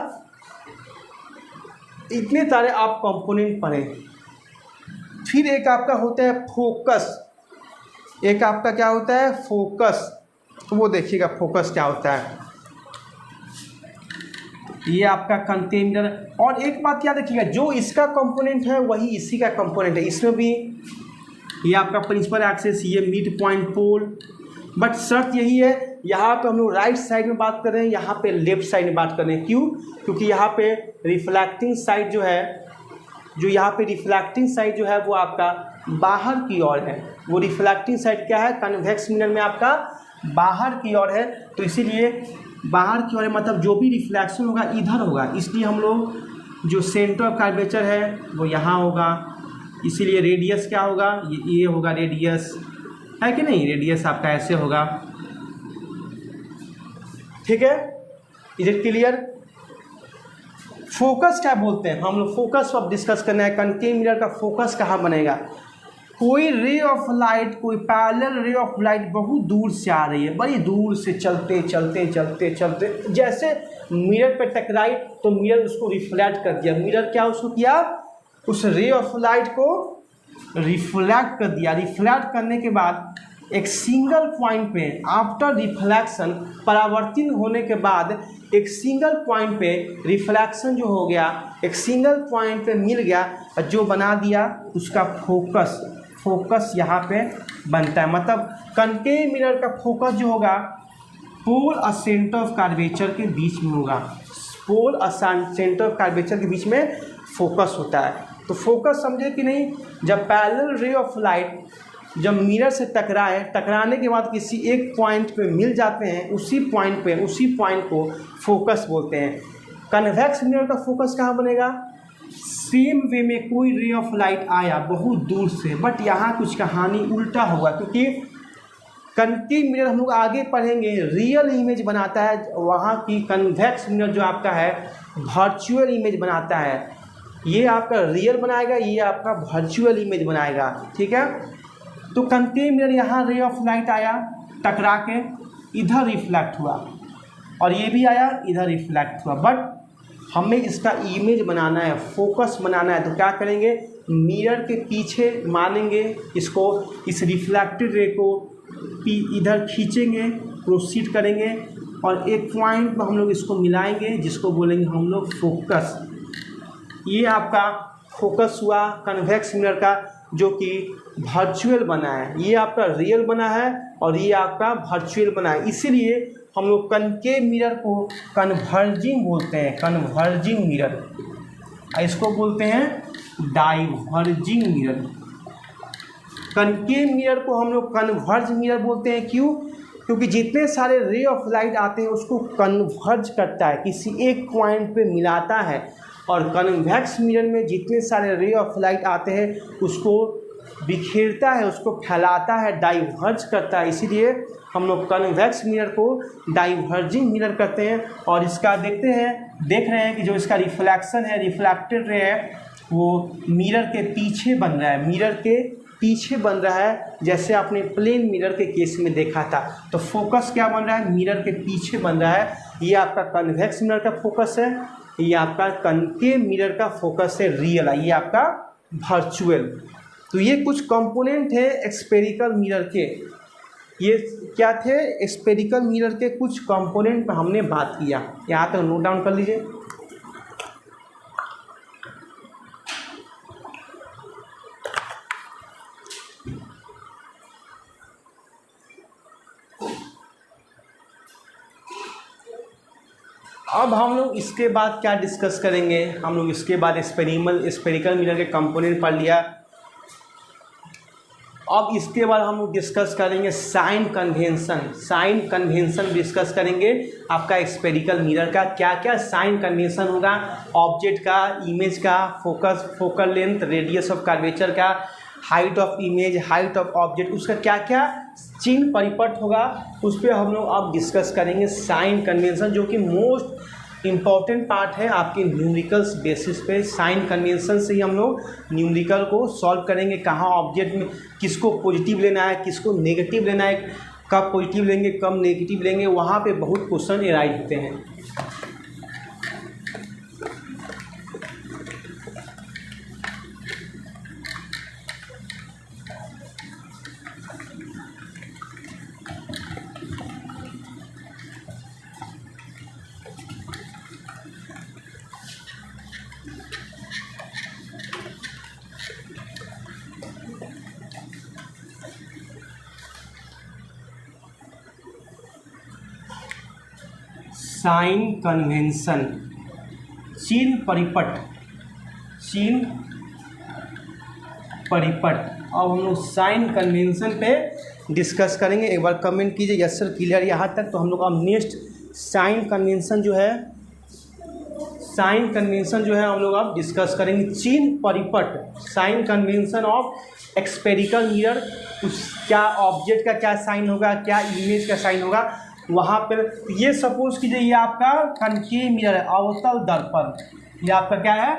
इतने सारे आप कंपोनेंट पढ़े। फिर एक आपका होता है फोकस, एक आपका क्या होता है, फोकस। तो वो देखिएगा फोकस क्या होता है, ये आपका कंटेनर। और एक बात याद रखिएगा, जो इसका कंपोनेंट है वही इसी का कंपोनेंट है। इसमें भी ये आपका प्रिंसिपल एक्सिस, ये मिड पॉइंट पोल, बट शर्त यही है यहाँ पे हम लोग राइट साइड में बात कर रहे हैं, यहाँ पे लेफ्ट साइड में बात कर रहे हैं। क्यों, क्योंकि यहाँ पे रिफ्लैक्टिंग साइड जो है, जो यहाँ पे रिफ्लैक्टिंग साइड जो है वो आपका बाहर की ओर है। वो रिफ्लैक्टिंग साइड क्या है, कन्वेक्स मिरर में आपका बाहर की ओर है। तो इसीलिए बाहर की ओर मतलब जो भी रिफ्लेक्शन होगा इधर होगा, इसलिए हम लोग जो सेंटर ऑफ कर्वेचर है वो यहाँ होगा, इसीलिए रेडियस क्या होगा, ये होगा रेडियस, है कि नहीं, रेडियस आपका ऐसे होगा। ठीक है, इज इट क्लियर। फोकस क्या बोलते हैं हम लोग, फोकस अब डिस्कस करना है। कनकेव मिरर का फोकस कहाँ बनेगा, कोई रे ऑफ लाइट, कोई पैरेलल रे ऑफ लाइट बहुत दूर से आ रही है, बड़ी दूर से चलते चलते चलते चलते जैसे मिरर पे टकराई तो मिरर उसको रिफ्लेक्ट कर दिया, मिरर क्या उसको किया, उस रे ऑफ लाइट को रिफ्लेक्ट कर दिया। रिफ्लेक्ट करने के बाद एक सिंगल पॉइंट पे आफ्टर रिफ्लेक्शन, परावर्तित होने के बाद एक सिंगल पॉइंट पे रिफ्लेक्शन जो हो गया, एक सिंगल पॉइंट पे मिल गया और जो बना दिया उसका फोकस, फोकस यहाँ पे बनता है। मतलब कनकेव मिरर का फोकस जो होगा पोल और सेंटर ऑफ कर्वेचर के बीच में होगा, पोल और सेंटर ऑफ कर्वेचर के बीच में फोकस होता है। तो फोकस समझे कि नहीं, जब पैरेलल रे ऑफ लाइट जब मिरर से टकराए, टकराने के बाद किसी एक पॉइंट पे मिल जाते हैं, उसी पॉइंट को फोकस बोलते हैं। कन्वेक्स मिरर का फोकस कहाँ बनेगा, सेम वे में कोई रे ऑफ लाइट आया बहुत दूर से, बट यहाँ कुछ कहानी उल्टा होगा, क्योंकि कनकेव मिरर हम लोग आगे पढ़ेंगे रियल इमेज बनाता है, वहाँ की कन्वेक्स मिरर जो आपका है वर्चुअल इमेज बनाता है। ये आपका रियल बनाएगा, ये आपका वर्चुअल इमेज बनाएगा। ठीक है, तो कनकेव मिरर यहाँ रे ऑफ लाइट आया, टकरा के इधर रिफ्लेक्ट हुआ और ये भी आया इधर रिफ्लेक्ट हुआ, बट हमें इसका इमेज बनाना है, फोकस बनाना है। तो क्या करेंगे, मिरर के पीछे मानेंगे इसको, इस रिफ्लेक्टेड रे को इधर खींचेंगे, प्रोसीड करेंगे और एक पॉइंट पर हम लोग इसको मिलाएंगे जिसको बोलेंगे हम लोग फोकस। ये आपका फोकस हुआ कन्वेक्स मिरर का, जो कि वर्चुअल बना है। ये आपका रियल बना है और ये आपका वर्चुअल बना है, इसीलिए हम लोग कनकेव मिरर को कन्वर्जिंग बोलते हैं, कन्वर्जिंग मिरर। इसको बोलते हैं डाइवर्जिंग मिरर। कनकेव मिरर को हम लोग कन्वर्ज मिरर बोलते हैं, क्यों, क्योंकि जितने सारे रे ऑफ लाइट आते हैं उसको कन्वर्ज करता है, किसी एक पॉइंट पे मिलाता है। और कन्वेक्स मिरर में जितने सारे रे ऑफ लाइट आते हैं उसको बिखेरता है, उसको फैलाता है, डाइवर्ज करता है। इसीलिए हम लोग कन्वेक्स मिरर को डाइवर्जिंग मिरर कहते हैं। और इसका देख रहे हैं कि जो इसका रिफ्लेक्शन है, रिफ्लेक्टेड रे है, वो मिरर के पीछे बन रहा है, मिरर के पीछे बन रहा है, जैसे आपने प्लेन मिरर के केस में देखा था। तो फोकस क्या बन रहा है, मिरर के पीछे बन रहा है। ये आपका कन्वेक्स मिरर का फोकस है, ये आपका कनकेव मिरर का फोकस है रियल है, ये आपका वर्चुअल। तो ये कुछ कंपोनेंट है स्फेरिकल मिरर के, ये क्या थे, स्फेरिकल मिरर के कुछ कंपोनेंट पर हमने बात किया। यहाँ तक नोट डाउन कर लीजिए। अब हम लोग इसके बाद क्या डिस्कस करेंगे, हम लोग इसके बाद स्फेरिकल मिरर के कंपोनेंट पढ़ लिया। अब इसके बाद हम लोग डिस्कस करेंगे sign convention. Sign convention discuss करेंगे आपका स्फेरिकल मिरर का, क्या क्या साइन कन्वेंशन होगा, ऑब्जेक्ट का, इमेज का, focus, focal length, radius of curvature का, height of image, height of object, उसका क्या क्या चिन्ह परिपट होगा, उस पर हम लोग अब डिस्कस करेंगे साइन कन्वेंशन, जो कि मोस्ट इम्पॉर्टेंट पार्ट है आपके न्यूमेरिकल्स बेसिस पे। साइन कन्वेंशन से ही हम लोग न्यूमेरिकल को सॉल्व करेंगे, कहाँ ऑब्जेक्ट में किसको पॉजिटिव लेना है, किसको नेगेटिव लेना है, कब पॉजिटिव लेंगे कब नेगेटिव लेंगे, वहाँ पे बहुत क्वेश्चन एराइज होते हैं। साइन कन्वेंशन, चिन्ह परिपट, चिन्ह परिपट। अब हम लोग साइन कन्वेंशन पे डिस्कस करेंगे। एक बार कमेंट कीजिए यस सर क्लियर यहाँ तक। तो हम लोग अब नेक्स्ट साइन कन्वेंशन जो है, साइन कन्वेंशन जो है हम लोग अब डिस्कस करेंगे। चीन परिपट, साइन कन्वेंशन ऑफ एक्सपेरिकल मिरर, उस क्या ऑब्जेक्ट का क्या साइन होगा, क्या इमेज का साइन होगा वहाँ पर। ये सपोज कीजिए ये आपका कनकेव मिरर है, अवतल दर्पण, ये आपका क्या है,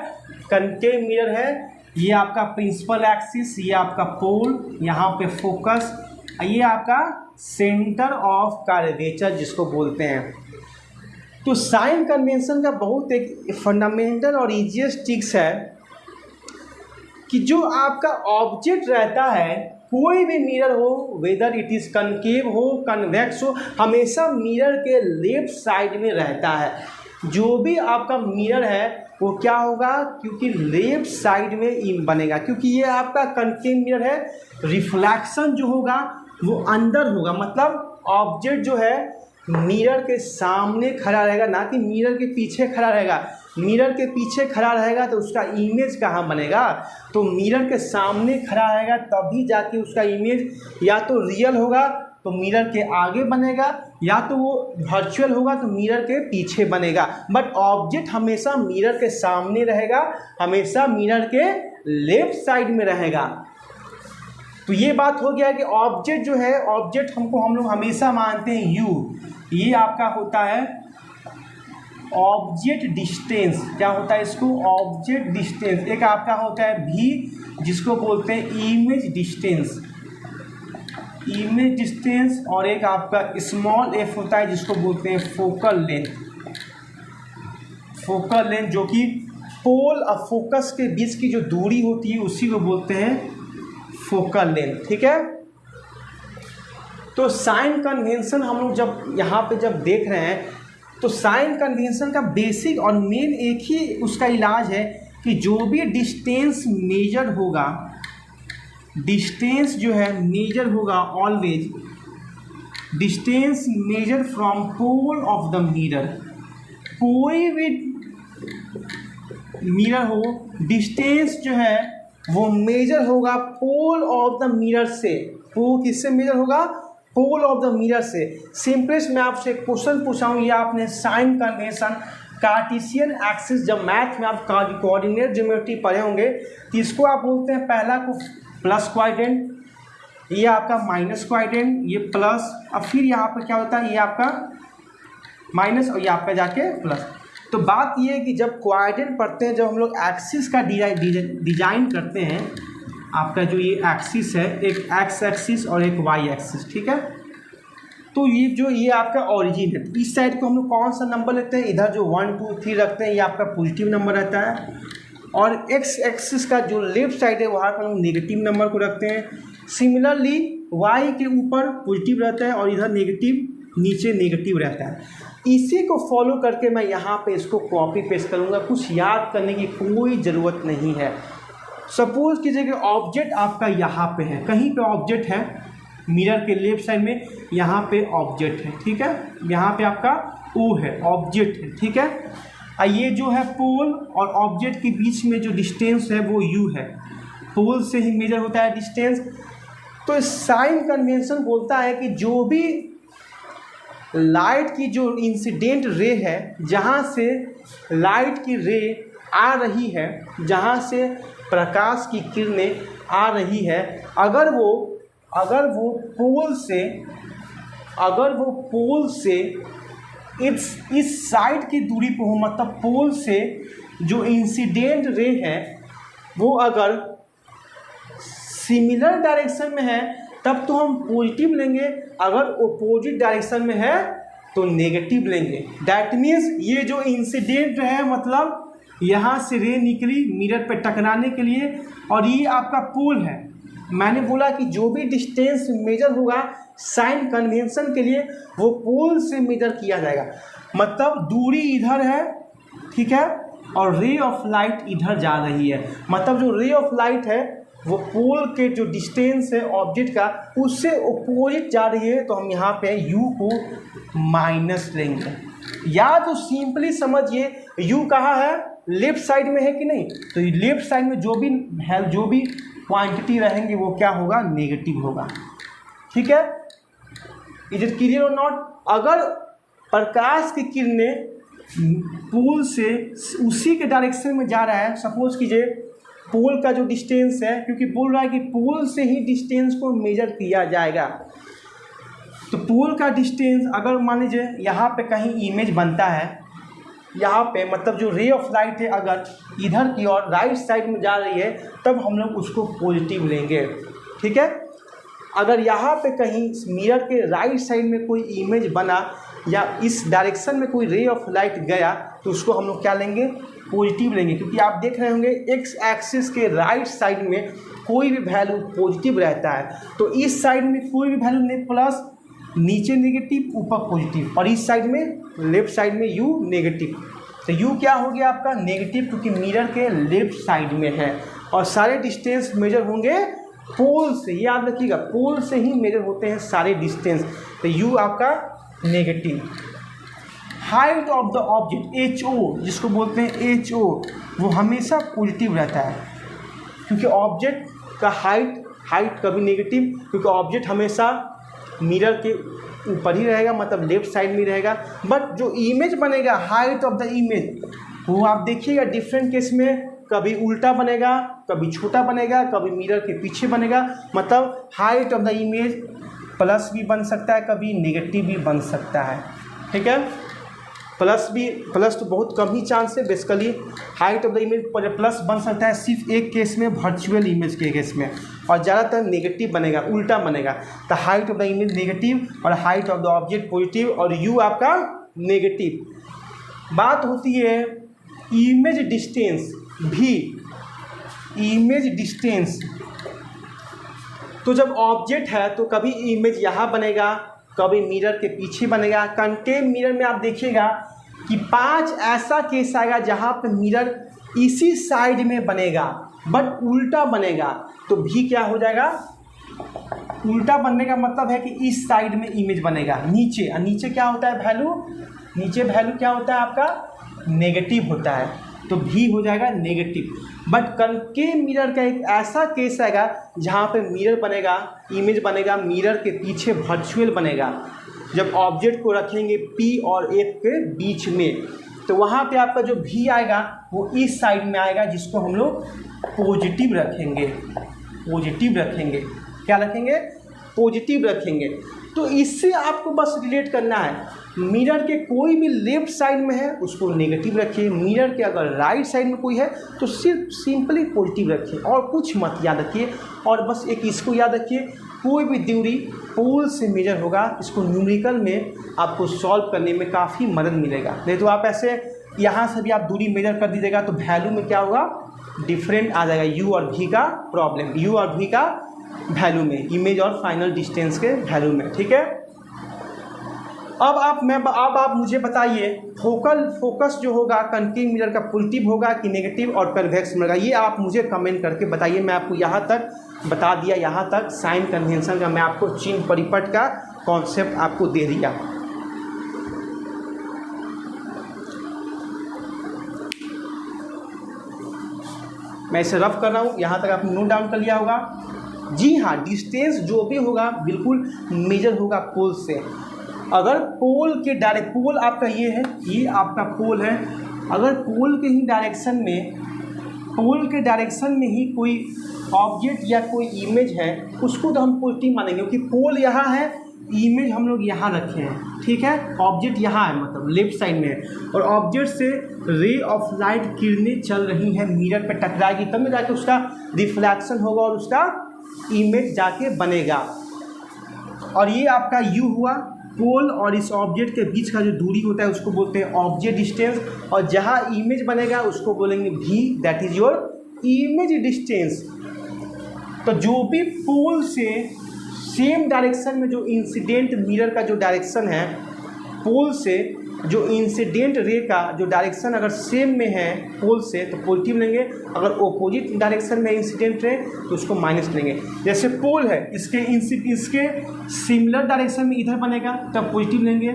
कनकेव मिरर है। ये आपका प्रिंसिपल एक्सिस, ये आपका पोल, यहाँ पे फोकस, ये आपका सेंटर ऑफ कर्वेचर जिसको बोलते हैं। तो साइन कन्वेंशन का बहुत एक फंडामेंटल और इजीएस्ट ट्रिक्स है कि जो आपका ऑब्जेक्ट रहता है, कोई भी मिरर हो, वेदर इट इज़ कनकेव हो, कन्वेक्स हो, हमेशा मिरर के लेफ्ट साइड में रहता है। जो भी आपका मिरर है वो क्या होगा, क्योंकि लेफ्ट साइड में बनेगा, क्योंकि ये आपका कनकेव मिरर है। रिफ्लेक्शन जो होगा वो अंदर होगा, मतलब ऑब्जेक्ट जो है मिरर के सामने खड़ा रहेगा, ना कि मिरर के पीछे खड़ा रहेगा। मिरर के पीछे खड़ा रहेगा तो उसका इमेज कहाँ बनेगा, तो मिरर के सामने खड़ा रहेगा तभी जाके उसका इमेज या तो रियल होगा तो मिरर के आगे बनेगा, या तो वो वर्चुअल होगा तो मिरर के पीछे बनेगा। बट ऑब्जेक्ट हमेशा मिरर के सामने रहेगा, हमेशा मिरर के लेफ्ट साइड में रहेगा। तो ये बात हो गया कि ऑब्जेक्ट जो है, ऑब्जेक्ट हम लोग हमेशा मानते हैं यू, ये आपका होता है ऑब्जेक्ट डिस्टेंस। क्या होता है इसको, ऑब्जेक्ट डिस्टेंस। एक आपका होता है भी जिसको बोलते हैं इमेज डिस्टेंस, इमेज डिस्टेंस, और एक आपका स्मॉल एफ होता है जिसको बोलते हैं फोकल लेंथ। फोकल लेंथ जो कि पोल और फोकस के बीच की जो दूरी होती है उसी को बोलते हैं फोकल लेंथ। ठीक है, तो साइन कन्वेंशन हम लोग जब यहाँ पे जब देख रहे हैं तो साइन कन्वेंशन का बेसिक और मेन एक ही उसका इलाज है कि जो भी डिस्टेंस मेजर होगा, डिस्टेंस जो है मेजर होगा, always distance measure from pole of the mirror. कोई भी मिरर हो, डिस्टेंस जो है वो मेजर होगा पोल ऑफ द मिरर से। वो किससे मेजर होगा, पोल ऑफ द मिरर से। सिंपलेस्ट मैं आपसे क्वेश्चन पूछा हूँ, ये आपने साइन कन्वेंशन कार्टेशियन एक्सिस, जब मैथ में आप कोऑर्डिनेट ज्योमेट्री पढ़े होंगे तो इसको आप बोलते हैं, पहला को प्लस क्वाड्रेंट, ये आपका माइनस क्वाड्रेंट, ये प्लस, अब फिर यहाँ पर क्या होता है, ये आपका माइनस और यहाँ पे जाके प्लस। तो बात ये है कि जब क्वाड्रेंट पढ़ते हैं, जब हम लोग एक्सिस का डिजाइन करते हैं, आपका जो ये एक्सिस है, एक एक्स एक्सिस और एक वाई एक्सिस, ठीक है, तो ये आपका ओरिजिन है। इस साइड को हम लोग कौन सा नंबर लेते हैं, इधर जो 1 2 3 रखते हैं, ये आपका पॉजिटिव नंबर रहता है, और एक्स एक्सिस का जो लेफ्ट साइड है वहाँ पर हम लोग नेगेटिव नंबर को रखते हैं। सिमिलरली वाई के ऊपर पॉजिटिव रहता है और इधर नेगेटिव, नीचे नेगेटिव रहता है। इसी को फॉलो करके मैं यहाँ पे इसको कॉपी पेस्ट करूँगा, कुछ याद करने की कोई ज़रूरत नहीं है। सपोज कीजिए कि ऑब्जेक्ट आपका यहाँ पे है, कहीं पे ऑब्जेक्ट है मिरर के लेफ्ट साइड में, यहाँ पे ऑब्जेक्ट है, ठीक है, यहाँ पे आपका ओ है, ऑब्जेक्ट है, ठीक है। ये जो है पोल और ऑब्जेक्ट के बीच में जो डिस्टेंस है वो यू है, पोल से ही मेजर होता है डिस्टेंस। तो साइन कन्वेंशन बोलता है कि जो भी लाइट की जो इंसिडेंट रे है, जहाँ से लाइट की रे आ रही है, जहाँ से प्रकाश की किरणें आ रही है, अगर वो पोल से इस साइड की दूरी पर हो, मतलब पोल से जो इंसिडेंट रे है वो अगर सिमिलर डायरेक्शन में है तब तो हम पॉजिटिव लेंगे, अगर अपोजिट डायरेक्शन में है तो नेगेटिव लेंगे। दैट मीन्स ये जो इंसिडेंट है, मतलब यहाँ से रे निकली मिरर पे टकराने के लिए, और ये आपका पोल है। मैंने बोला कि जो भी डिस्टेंस मेजर होगा साइन कन्वेंशन के लिए वो पोल से मेजर किया जाएगा, मतलब दूरी इधर है, ठीक है, और रे ऑफ लाइट इधर जा रही है, मतलब जो रे ऑफ लाइट है वो पोल के जो डिस्टेंस है ऑब्जेक्ट का उससे अपोजिट जा रही है, तो हम यहाँ पे यू को माइनस लेंगे। या तो सिंपली समझिए यू कहाँ है, लेफ्ट साइड में है कि नहीं, तो लेफ्ट साइड में जो भी है, जो भी क्वांटिटी रहेंगे वो क्या होगा, नेगेटिव होगा, ठीक है। इज इट क्लियर और नॉट। अगर प्रकाश की किरणें पोल से उसी के डायरेक्शन में जा रहा है। सपोज कीजिए पोल का जो डिस्टेंस है, क्योंकि बोल रहा है कि पोल से ही डिस्टेंस को मेजर किया जाएगा, तो पोल का डिस्टेंस अगर मान लीजिए यहाँ पे कहीं इमेज बनता है, यहाँ पे मतलब जो रे ऑफ लाइट है अगर इधर की ओर राइट साइड में जा रही है तब हम लोग उसको पॉजिटिव लेंगे, ठीक है। अगर यहाँ पे कहीं मिरर के राइट साइड में कोई इमेज बना या इस डायरेक्शन में कोई रे ऑफ लाइट गया तो उसको हम लोग क्या लेंगे, पॉजिटिव लेंगे, क्योंकि आप देख रहे होंगे एक्स एक्सिस के राइट साइड में कोई भी वैल्यू पॉजिटिव रहता है, तो इस साइड में कोई भी वैल्यू नहीं, प्लस नीचे नेगेटिव ऊपर पॉजिटिव, और इस साइड में लेफ्ट साइड में यू नेगेटिव, तो यू क्या हो गया आपका नेगेटिव, क्योंकि मिरर के लेफ्ट साइड में है। और सारे डिस्टेंस मेजर होंगे पोल से, याद रखिएगा पोल से ही मेजर होते हैं सारे डिस्टेंस, तो यू आपका negative. Height of the object H O, जिसको बोलते हैं एच ओ, वो हमेशा पॉजिटिव रहता है, क्योंकि ऑब्जेक्ट का हाइट कभी नेगेटिव, क्योंकि ऑब्जेक्ट हमेशा मिरर के ऊपर ही रहेगा, मतलब लेफ्ट साइड में रहेगा। बट जो इमेज बनेगा हाइट ऑफ द इमेज, वो आप देखिएगा डिफरेंट केस में कभी उल्टा बनेगा, कभी छोटा बनेगा, कभी मिरर के पीछे बनेगा, मतलब height of the image plus भी बन सकता है, कभी नेगेटिव भी बन सकता है, ठीक है। प्लस तो बहुत कम ही चांस है, basically height of the image plus बन सकता है सिर्फ एक केस में, वर्चुअल इमेज के केस में, और ज़्यादातर नेगेटिव बनेगा, उल्टा बनेगा। तो height of the image negative और height of the object positive और यू आपका नेगेटिव। बात होती है इमेज डिस्टेंस भी, इमेज डिस्टेंस, तो जब ऑब्जेक्ट है तो कभी इमेज यहाँ बनेगा, कभी मिरर के पीछे बनेगा। कॉन्केव मिरर में आप देखिएगा कि 5 ऐसा केस आएगा जहाँ पे मिरर इसी साइड में बनेगा बट उल्टा बनेगा, तो भी क्या हो जाएगा, उल्टा बनने का मतलब है कि इस साइड में इमेज बनेगा नीचे, और नीचे क्या होता है वैल्यू, नीचे वैल्यू क्या होता है आपका नेगेटिव होता है, तो भी हो जाएगा नेगेटिव। बट कॉन्केव मिरर का एक ऐसा केस आएगा जहाँ पे मिरर बनेगा, इमेज बनेगा, मिरर के पीछे वर्चुअल बनेगा। जब ऑब्जेक्ट को रखेंगे P और F के बीच में, तो वहाँ पे आपका जो भी आएगा वो इस साइड में आएगा, जिसको हम लोग पॉजिटिव रखेंगे, पॉजिटिव रखेंगे, क्या रखेंगे, पॉजिटिव रखेंगे। तो इससे आपको बस रिलेट करना है, मिरर के कोई भी लेफ्ट साइड में है उसको नेगेटिव रखिए, मिरर के अगर राइट साइड में कोई है तो सिर्फ सिंपली पॉजिटिव रखिए, और कुछ मत याद रखिए। और बस एक इसको याद रखिए, कोई भी दूरी पोल से मेजर होगा, इसको न्यूमेरिकल में आपको सॉल्व करने में काफ़ी मदद मिलेगा। नहीं तो आप ऐसे यहाँ से भी आप दूरी मेजर कर दीजिएगा तो वैल्यू में क्या होगा, डिफरेंट आ जाएगा, यू और भी का प्रॉब्लम, यू और भी का वैल्यू में, इमेज और फाइनल डिस्टेंस के वैल्यू में, ठीक है। अब आप मुझे बताइए फोकस जो होगा कॉन्केव मिरर का पॉजिटिव होगा कि नेगेटिव, और कन्वेक्स मिरर का, ये आप मुझे कमेंट करके बताइए। मैं आपको यहाँ तक बता दिया, यहाँ तक साइन कन्वेंशन का मैं आपको चिन्ह परिपट का कॉन्सेप्ट आपको दे दिया। मैं इसे रफ कर रहा हूँ, यहाँ तक आपने नोट डाउन कर लिया होगा। जी हाँ, डिस्टेंस जो भी होगा बिल्कुल मेजर होगा पोल से। अगर पोल के डायरेक्ट, पोल आपका ये है, ये आपका पोल है, अगर पोल के ही डायरेक्शन में, पोल के डायरेक्शन में ही कोई ऑब्जेक्ट या कोई इमेज है, उसको तो हम पॉजिटिव मानेंगे, क्योंकि पोल यहाँ है, इमेज हम लोग यहाँ रखे हैं, ठीक है। ऑब्जेक्ट यहाँ है, मतलब लेफ्ट साइड में है, और ऑब्जेक्ट से रे ऑफ लाइट किरणें चल रही हैं, मिरर पे टकराएगी, तब में जाके उसका रिफ्लेक्शन होगा और उसका इमेज जाके बनेगा। और ये आपका यू हुआ, पोल और इस ऑब्जेक्ट के बीच का जो दूरी होता है उसको बोलते हैं ऑब्जेक्ट डिस्टेंस, और जहाँ इमेज बनेगा उसको बोलेंगे भी, that is your image distance. तो जो भी पोल से सेम डायरेक्शन में जो इंसिडेंट मिरर का जो डायरेक्शन है, पोल से जो इंसिडेंट रे का जो डायरेक्शन अगर सेम में है पोल से तो पॉजिटिव लेंगे, अगर ओपोजिट डायरेक्शन में इंसिडेंट रे तो उसको माइनस लेंगे। जैसे पोल है, इसके सिमिलर डायरेक्शन में इधर बनेगा तब पॉजिटिव लेंगे,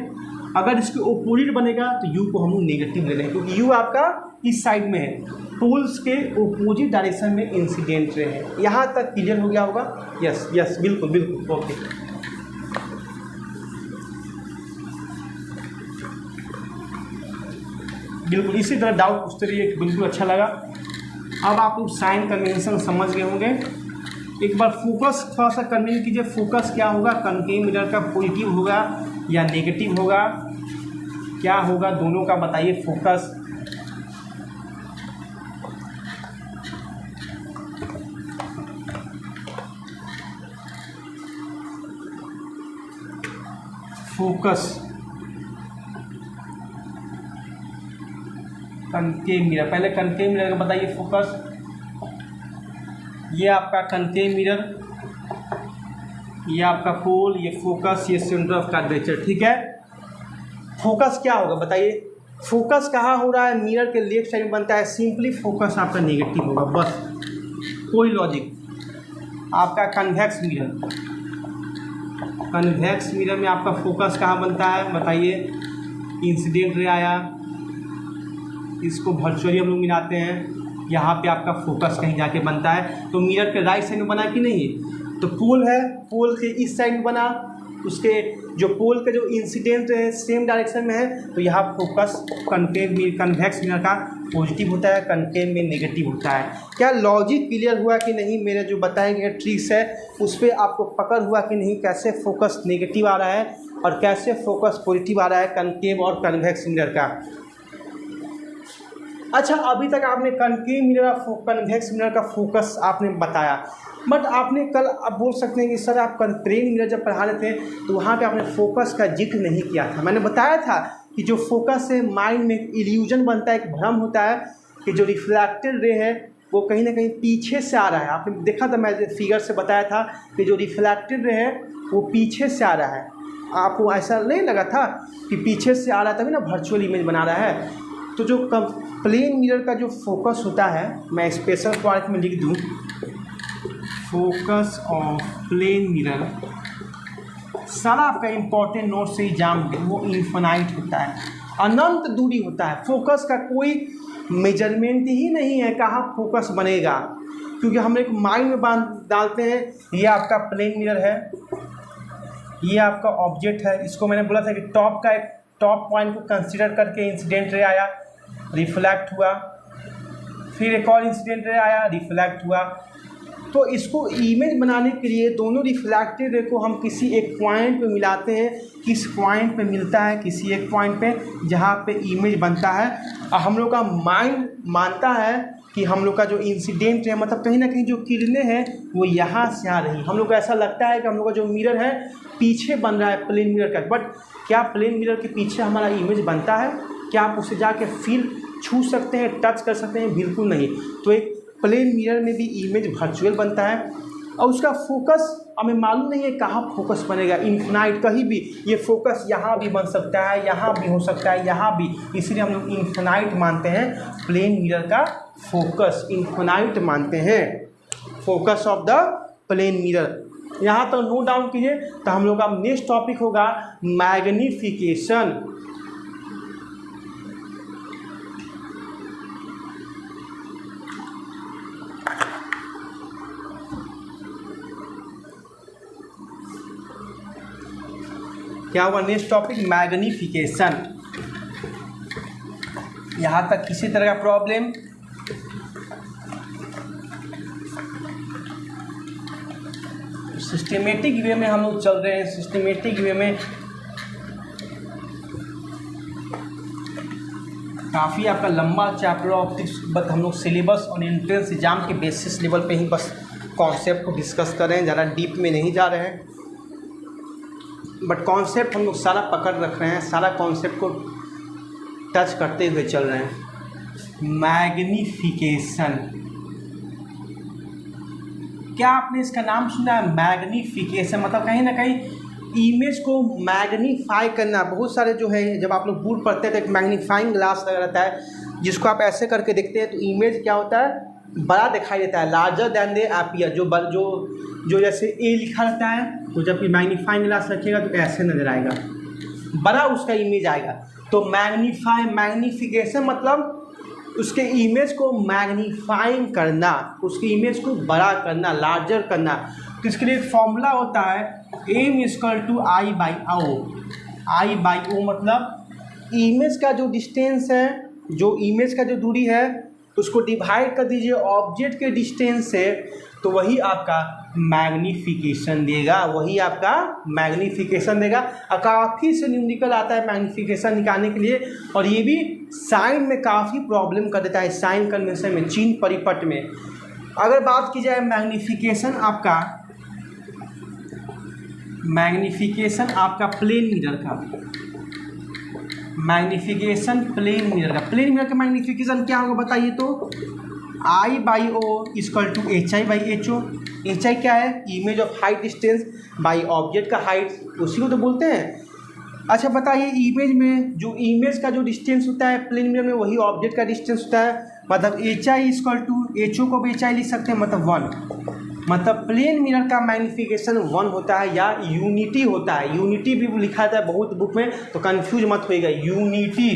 अगर इसके ओपोजिट बनेगा तो यू को हम लोग नेगेटिव ले लेंगे, क्योंकि यू आपका इस साइड में है, पोल्स के ओपोजिट डायरेक्शन में इंसिडेंट रे है। यहाँ तक क्लियर हो गया होगा? यस यस, बिल्कुल बिल्कुल, ओके। बिल्कुल इसी तरह डाउट पूछते रहिए, बिल्कुल अच्छा लगा। अब आप लोग साइन कन्वेंशन समझ गए होंगे। एक बार फोकस थोड़ा सा करने कीजिए। फोकस क्या होगा, कनकेव मिरर का पॉजिटिव होगा या नेगेटिव होगा, क्या होगा दोनों का बताइए। फोकस कनकेव मिरर, पहले कनकेव मिरर का बताइए फोकस। ये आपका कनकेव मिरर, ये आपका पोल, ये फोकस, ये सेंटर ऑफ कर्वेचर, ठीक है। फोकस क्या होगा बताइए। फोकस कहाँ हो रहा है, मिरर के लेफ्ट साइड में बनता है, सिंपली फोकस आपका नेगेटिव होगा, बस कोई लॉजिक। आपका कन्वेक्स मिरर, कन्वेक्स मिरर में आपका फोकस कहाँ बनता है बताइए। इंसिडेंट रे आया, इसको वर्चुअली हम लोग मिलाते हैं, यहाँ पे आपका फोकस कहीं जाके बनता है। तो मिरर के राइट साइड में बना कि नहीं, तो पोल है, पोल के इस साइड में बना, उसके जो पोल का जो इंसिडेंट है सेम डायरेक्शन में है, तो यहाँ फोकस कन्वेक्स मिरर का पॉजिटिव होता है, कनकेव में नेगेटिव होता है। क्या लॉजिक क्लियर हुआ कि नहीं, मेरे जो बताए गए ट्रिक्स है उस पर आपको पकड़ हुआ कि नहीं, कैसे फोकस नेगेटिव आ रहा है और कैसे फोकस पॉजिटिव आ रहा है कनकेव और कन्वेक्स मिरर का। अच्छा, अभी तक आपने कनकेव मिरर और कन्वेक्स मिरर का फोकस आपने बताया, बट आपने कल आप बोल सकते हैं कि सर आप प्लेन मिरर जब पढ़ा रहे थे तो वहाँ पे आपने फोकस का जिक्र नहीं किया था। मैंने बताया था कि जो फोकस से माइंड में इल्यूजन बनता है, एक भ्रम होता है कि जो रिफ्लेक्टेड रे है वो कहीं ना कहीं पीछे से आ रहा है। आपने देखा था, मैं फिगर से बताया था कि जो रिफ्लेक्टेड रे है वो पीछे से आ रहा है। आपको ऐसा नहीं लगा था कि पीछे से आ रहा है तभी ना वर्चुअल इमेज बना रहा है। तो जो प्लेन मिरर का जो फोकस होता है, मैं स्पेशल पॉइंट में लिख दूँ, फोकस ऑफ प्लेन मिरर, सारा आपका इंपॉर्टेंट नोट से एग्जाम में वो इन्फिनाइट होता है, अनंत दूरी होता है। फोकस का कोई मेजरमेंट ही नहीं है कहाँ फोकस बनेगा, क्योंकि हम एक माइंड में बांध डालते हैं। ये आपका प्लेन मिरर है, ये आपका ऑब्जेक्ट है, इसको मैंने बोला था कि टॉप का एक टॉप पॉइंट को कंसीडर करके इंसिडेंट रे आया, रिफ्लेक्ट हुआ, फिर एक और इंसिडेंट रे आया, रिफ्लेक्ट हुआ। तो इसको इमेज बनाने के लिए दोनों रिफ्लेक्टेड रे को हम किसी एक पॉइंट पे मिलाते हैं। किस पॉइंट पे मिलता है, किसी एक पॉइंट पे जहाँ पे इमेज बनता है। और हम लोग का माइंड मानता है कि हम लोग का जो इंसिडेंट है, मतलब कहीं ना कहीं जो किरणें हैं वो यहाँ से आ रही। हम लोग को ऐसा लगता है कि हम लोग का जो मिरर है पीछे बन रहा है प्लेन मिरर का, बट क्या प्लेन मिरर के पीछे हमारा इमेज बनता है? क्या आप उसे जाके फील छू सकते हैं, टच कर सकते हैं? बिल्कुल नहीं। तो एक प्लेन मिरर में भी इमेज वर्चुअल बनता है और उसका फोकस हमें मालूम नहीं है कहाँ फोकस बनेगा, इन्फिनाइट कहीं भी। ये फोकस यहाँ भी बन सकता है, यहाँ भी हो सकता है, यहाँ भी, इसलिए हम लोग इन्फिनाइट मानते हैं प्लेन मिरर का फोकस, इन्फिनाइट मानते हैं focus of the plane mirror. यहाँ तो नोट डाउन कीजिए। तो हम लोग का नेक्स्ट टॉपिक होगा मैग्नीफिकेशन। क्या हुआ नेक्स्ट टॉपिक? मैग्नीफिकेशन। यहाँ तक किसी तरह का प्रॉब्लम? सिस्टमेटिक वे में हम लोग चल रहे हैं, सिस्टमेटिक वे में काफ़ी आपका लंबा चैप्टर ऑप्टिक्स, बट हम लोग सिलेबस और एंट्रेंस एग्जाम के बेसिस लेवल पे ही बस कॉन्सेप्ट को डिस्कस कर रहे हैं, ज़्यादा डीप में नहीं जा रहे हैं। बट कॉन्सेप्ट हम लोग सारा पकड़ रख रहे हैं, सारा कॉन्सेप्ट को टच करते हुए चल रहे हैं। मैग्नीफिकेशन, क्या आपने इसका नाम सुना है? मैग्नीफिकेशन मतलब कहीं ना कहीं इमेज को मैग्नीफाई करना। बहुत सारे जो है, जब आप लोग बोर्ड पढ़ते हैं तो एक मैग्नीफाइंग ग्लास लगा रहता है, जिसको आप ऐसे करके देखते हैं तो इमेज क्या होता है? बड़ा दिखाई देता है, लार्जर दैन दे अपीयर। जो जैसे ए लिखा रहता है, तो जब भी मैग्नीफाइंग ग्लास रखिएगा तो ऐसे नजर आएगा, बड़ा उसका इमेज आएगा। तो मैग्नीफिकेशन मतलब उसके इमेज को मैग्नीफाइंग करना, उसकी इमेज को बड़ा करना, लार्जर करना। तो इसके लिए एक फॉर्मूला होता है, M equal to I/O। I/O मतलब इमेज का जो डिस्टेंस है जो इमेज का जो दूरी है उसको डिवाइड कर दीजिए ऑब्जेक्ट के डिस्टेंस से, तो वही आपका मैग्नीफिकेशन देगा, वही आपका मैग्नीफिकेशन देगा। और काफ़ी से न्यूमेरिकल आता है मैग्नीफिकेशन निकालने के लिए, और ये भी साइन में काफ़ी प्रॉब्लम कर देता है, साइन कन्वेंशन में, चिन्ह परिपट में। अगर बात की जाए मैग्नीफिकेशन आपका प्लेन मिरर का, मैग्नीफिकेशन प्लेन मिरर का मैग्नीफिकेशन क्या होगा बताइए? तो I/O = HI/HO। HI क्या है? Image of height distance by object का हाइट, उसी को तो बोलते हैं। अच्छा बताइए, इमेज में जो इमेज का जो डिस्टेंस होता है प्लेन मिरर में, वही ऑब्जेक्ट का डिस्टेंस होता है, मतलब HI = HO को भी HI लिख सकते हैं, मतलब 1। मतलब प्लेन मिरर का मैग्नीफिकेशन 1 होता है या यूनिटी होता है। यूनिटी भी लिखा था बहुत बुक में, तो कंफ्यूज मत होइएगा। यूनिटी,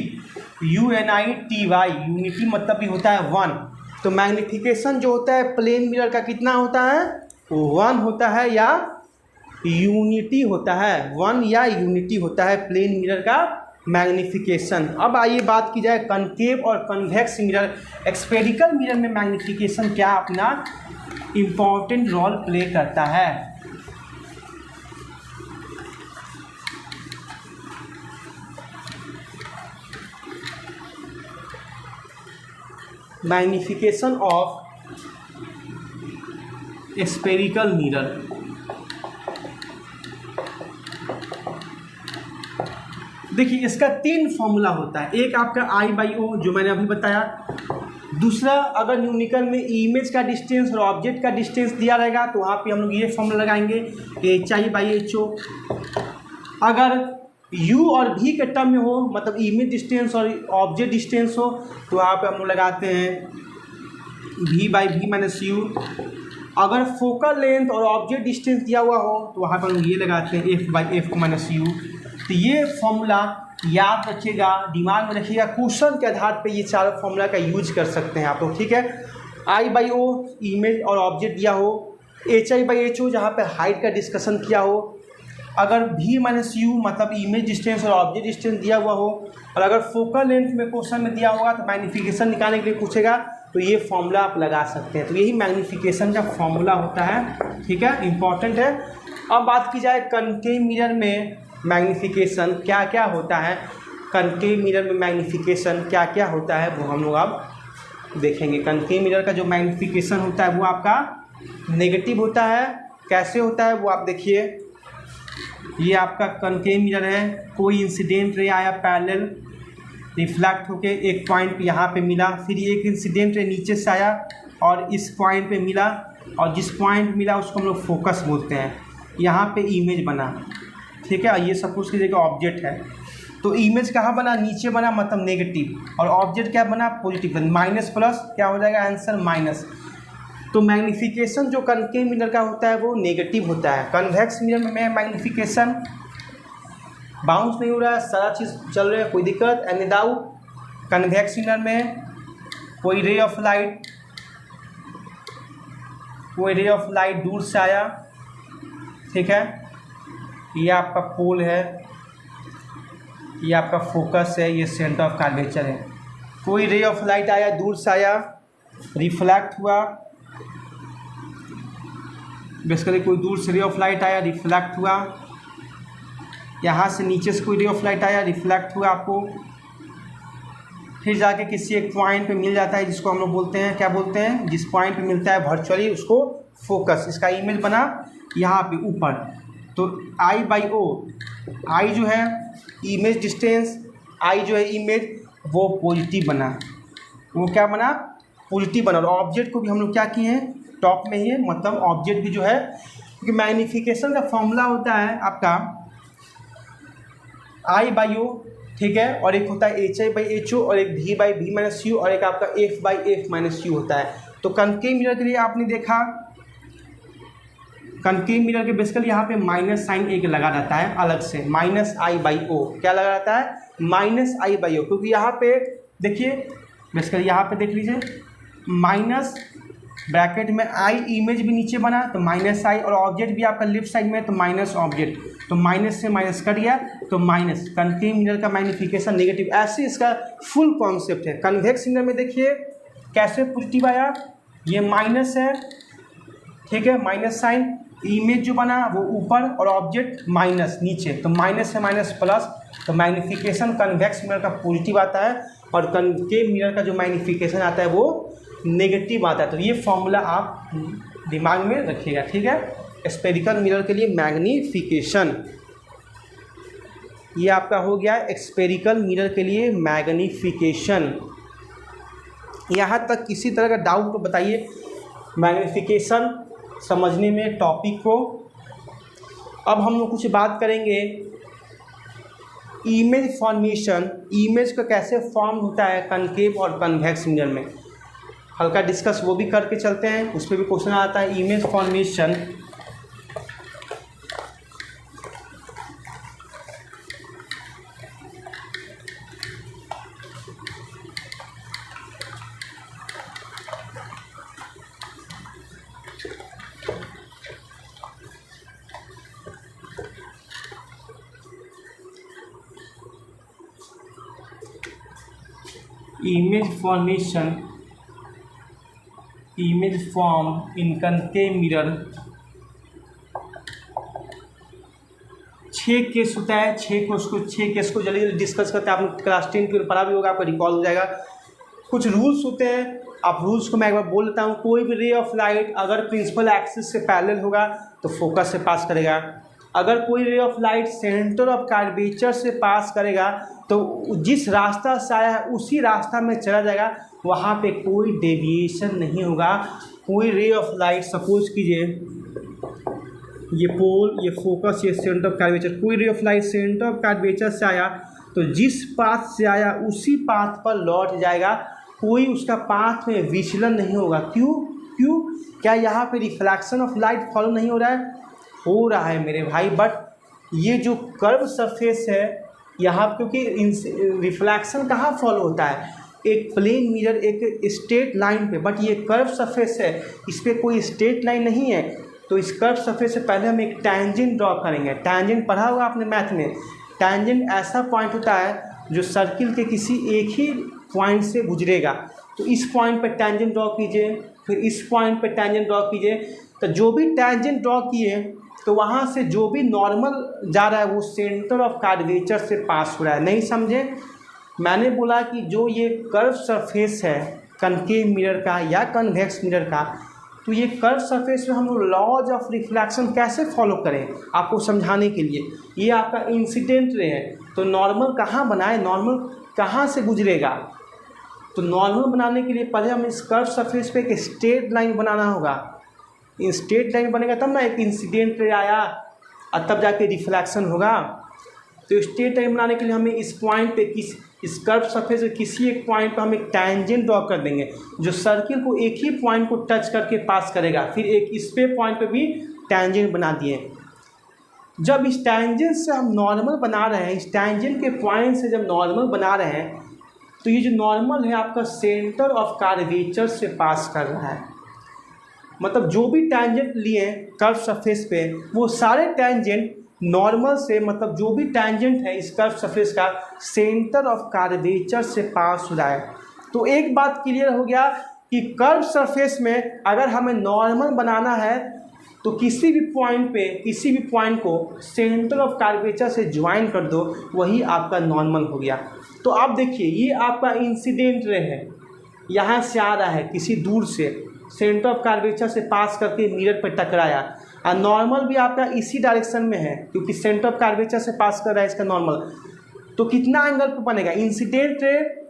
UNITY, यूनिटी मतलब भी होता है 1। तो मैग्नीफिकेशन जो होता है प्लेन मिरर का कितना होता है? 1 होता है या यूनिटी होता है, 1 या यूनिटी होता है प्लेन मिरर का मैग्नीफिकेशन। अब आइए बात की जाए कनकेव और कन्वेक्स मिरर। स्फेरिकल मिरर में मैग्नीफिकेशन क्या अपना इम्पॉर्टेंट रोल प्ले करता है? Magnification of spherical mirror. देखिए इसका 3 फॉर्मूला होता है। एक आपका I/O जो मैंने अभी बताया, दूसरा अगर न्यूमेरिकल में इमेज का डिस्टेंस और ऑब्जेक्ट का डिस्टेंस दिया रहेगा तो वहाँ पे हम लोग ये फॉर्मूला लगाएंगे HI/HO। अगर U और V के टर्म में हो, मतलब इमेज डिस्टेंस और ऑब्जेक्ट डिस्टेंस हो, तो वहाँ पे हम लोग लगाते हैं V/V - U। अगर फोकल लेंथ और ऑब्जेक्ट डिस्टेंस दिया हुआ हो तो वहाँ पर हम ये लगाते हैं F/F - U। तो ये फॉर्मूला याद रखिएगा, दिमाग में रखिएगा, क्वेश्चन के आधार पे ये चारों फॉर्मूला का यूज कर सकते हैं आप लोग, ठीक है। I/O इमेज और ऑब्जेक्ट दिया हो, HI/HO जहाँ पे हाइट का डिस्कशन किया हो, अगर V - U मतलब इमेज डिस्टेंस और ऑब्जेक्ट डिस्टेंस दिया हुआ हो, और अगर फोकल लेंथ में क्वेश्चन में दिया होगा तो मैग्नीफिकेशन निकालने के लिए पूछेगा, तो ये फॉर्मूला आप लगा सकते हैं। तो यही मैग्नीफिकेशन का फॉर्मूला होता है, ठीक है, इंपॉर्टेंट है। अब बात की जाए कनकेव मिरर में मैग्नीफिकेशन क्या क्या होता है, कनकेव मिरर में मैग्नीफिकेशन क्या क्या होता है वो हम लोग अब देखेंगे। कनकेव मिरर का जो मैग्नीफिकेशन होता है वो आपका नेगेटिव होता है। कैसे होता है वो आप देखिए, ये आपका कनकेव मिरर है, कोई इंसिडेंट रे आया पैरेलल, रिफ्लेक्ट होके एक पॉइंट यहाँ पे मिला, फिर एक इंसिडेंट रे नीचे से आया और इस पॉइंट पे मिला, और जिस पॉइंट मिला उसको हम लोग फोकस बोलते हैं। यहाँ पे इमेज बना, ठीक है, ये सपोज कीजिए कि ऑब्जेक्ट है, तो इमेज कहाँ बना? नीचे बना, मतलब नेगेटिव, और ऑब्जेक्ट क्या बना? पॉजिटिव। माइनस प्लस क्या हो जाएगा आंसर? माइनस। तो मैग्नीफिकेशन जो कनकेव मिरर का होता है वो नेगेटिव होता है। कन्वेक्स मिरर में मैग्नीफिकेशन बाउंस नहीं हो रहा है, सारा चीज़ चल रहा है, कोई दिक्कत एनी डाउट। कन्वेक्स मिरर में कोई रे ऑफ लाइट दूर से आया, ठीक है, ये आपका पोल है, ये आपका फोकस है, ये सेंटर ऑफ कर्वेचर है। कोई रे ऑफ लाइट आया, दूर से आया, रिफ्लेक्ट हुआ, बेसिकली कोई दूर से रे ऑफ लाइट आया, रिफ्लेक्ट हुआ, यहाँ से नीचे से कोई रे ऑफ लाइट आया, रिफ्लेक्ट हुआ आपको, फिर जाके किसी एक पॉइंट पे मिल जाता है, जिसको हम लोग बोलते हैं, क्या बोलते हैं, जिस पॉइंट पे मिलता है वर्चुअली उसको फोकस। इसका इमेज बना यहाँ पे ऊपर। तो I/O, I जो है इमेज डिस्टेंस, I जो है इमेज, वो पॉजिटिव बना, वो क्या बना? पॉजिटिव बना। और ऑब्जेक्ट को भी हम लोग क्या किए हैं? टॉप में ही है, मतलब ऑब्जेक्ट भी जो है, क्योंकि मैग्नीफिकेशन का फॉर्मूला होता है आपका I/O, ठीक है, और एक होता है HI/HO, और एक V/V - U, और एक आपका F/F - U होता है। तो कनकेव मिरर के लिए आपने देखा, कनकेव मिरर के बेसिकली यहाँ पे माइनस साइन एक लगा रहता है अलग से, -I/O। क्या लगा रहता है? -I/O, क्योंकि यहाँ पे देखिए, बेसिकली यहाँ पे देख लीजिए, ब्रैकेट में आई इमेज भी नीचे बना तो माइनस आई, और ऑब्जेक्ट भी आपका लेफ्ट साइड में है तो माइनस ऑब्जेक्ट, तो माइनस से माइनस कट गया तो माइनस। कनकेव मिरर का मैग्नीफिकेशन नेगेटिव, ऐसे इसका फुल कॉन्सेप्ट है। कन्वेक्स मिरर में देखिए कैसे पॉजिटिव आया, ये माइनस है, ठीक है, माइनस साइन, इमेज जो बना वो ऊपर और ऑब्जेक्ट माइनस नीचे, तो माइनस से माइनस प्लस, तो मैग्नीफिकेशन कन्वेक्स मिरर का पॉजिटिव आता है और कनकेव मिरर का जो मैग्नीफिकेशन आता है वो नेगेटिव आता है। तो ये फॉर्मूला आप दिमाग में रखिएगा, ठीक है। स्फेरिकल मिरर के लिए मैग्नीफिकेशन, ये आपका हो गया स्फेरिकल मिरर के लिए मैग्नीफिकेशन। यहाँ तक किसी तरह का डाउट तो बताइए मैग्नीफिकेशन समझने में टॉपिक को। अब हम लोग कुछ बात करेंगे इमेज फॉर्मेशन, इमेज का कैसे फॉर्म होता है कनकेव और कन्वेक्स मिरर में, हल्का डिस्कस वो भी करके चलते हैं, उस पर भी क्वेश्चन आता है। Image formation, image form in concave mirror 6 case होता है, 6 केस को जल्दी जल्दी डिस्कस करते हैं। आपने क्लास 10 के पढ़ा भी होगा, आपका रिकॉल हो जाएगा। कुछ रूल्स होते हैं, आप रूल्स को मैं एक बार बोल देता हूँ। कोई भी रे ऑफ लाइट अगर प्रिंसिपल एक्सिस से पैरेलल होगा तो फोकस से पास करेगा। अगर कोई ray of light centre of curvature से पास करेगा तो जिस रास्ता से आया है उसी रास्ता में चला जाएगा, वहाँ पे कोई डेविएशन नहीं होगा। कोई रे ऑफ लाइट, सपोज कीजिए ये पोल, ये फोकस, ये सेंटर ऑफ कर्वेचर, कोई ray of light centre of curvature से आया तो जिस पाथ से आया उसी पाथ पर लौट जाएगा, कोई उसका पाथ में विचलन नहीं होगा। क्यों क्या यहाँ पे रिफ्लैक्शन ऑफ लाइट फॉलो नहीं हो रहा है? हो रहा है मेरे भाई, बट ये जो कर्व सरफेस है यहाँ, क्योंकि रिफ्लैक्शन कहाँ फॉलो होता है? एक प्लेन मिरर एक स्ट्रेट लाइन पे, बट ये कर्व सरफेस है, इस पर कोई स्ट्रेट लाइन नहीं है। तो इस कर्व सरफेस से पहले हम एक टैंजेंट ड्रॉ करेंगे। टैंजेंट पढ़ा होगा आपने मैथ में। टैंजेंट ऐसा पॉइंट होता है जो सर्किल के किसी एक ही पॉइंट से गुजरेगा। तो इस पॉइंट पर टैंजेंट ड्रॉ कीजिए, फिर इस पॉइंट पर टैंजेंट ड्रॉ कीजिए। तो जो भी टैंजेंट ड्रॉ किए तो वहाँ से जो भी नॉर्मल जा रहा है वो सेंटर ऑफ कर्वेचर से पास हो रहा है। नहीं समझे? मैंने बोला कि जो ये कर्व सरफेस है कनकेव मिरर का या कन्वेक्स मिरर का, तो ये कर्व सरफेस में हम लोग लॉज ऑफ रिफ्लेक्शन कैसे फॉलो करें आपको समझाने के लिए। ये आपका इंसिडेंट रे है, तो नॉर्मल कहाँ बनाए, नॉर्मल कहाँ से गुजरेगा? तो नॉर्मल बनाने के लिए पहले हम इस कर्व सरफेस पे एक स्ट्रेट लाइन बनाना होगा। स्ट्रेट लाइन बनेगा तब ना एक इंसिडेंट रे आया और तब जाके रिफ्लेक्शन होगा। तो स्ट्रेट लाइन बनाने के लिए हमें इस पॉइंट पे इस कर्व सरफेस के किसी एक पॉइंट पर हम एक टैंजेंट ड्रॉ कर देंगे जो सर्किल को एक ही पॉइंट को टच करके पास करेगा। फिर एक इस पे पॉइंट पे भी टैंजेंट बना दिए। जब इस टैंजेंट से हम नॉर्मल बना रहे हैं, इस टैंजेंट के पॉइंट से जब नॉर्मल बना रहे हैं, तो ये जो नॉर्मल है आपका सेंटर ऑफ कर्वेचर से पास कर रहा है। मतलब जो भी टैंजेंट लिए कर्व सरफेस पे, वो सारे टैंजेंट नॉर्मल से, मतलब जो भी टैंजेंट है इस कर्व सरफेस का, सेंटर ऑफ कर्वेचर से पास हो रहा है। तो एक बात क्लियर हो गया कि कर्व सरफेस में अगर हमें नॉर्मल बनाना है तो किसी भी पॉइंट को सेंटर ऑफ कर्वेचर से ज्वाइन कर दो, वही आपका नॉर्मल हो गया। तो आप देखिए ये आपका इंसिडेंट रे है, यहाँ से आ रहा है किसी दूर से, सेंटर ऑफ कर्वेचर से पास करके मिरर पर टकराया, और नॉर्मल भी आपका इसी डायरेक्शन में है क्योंकि सेंटर ऑफ कर्वेचर से पास कर रहा है इसका नॉर्मल। तो कितना एंगल पर बनेगा? इंसिडेंट रे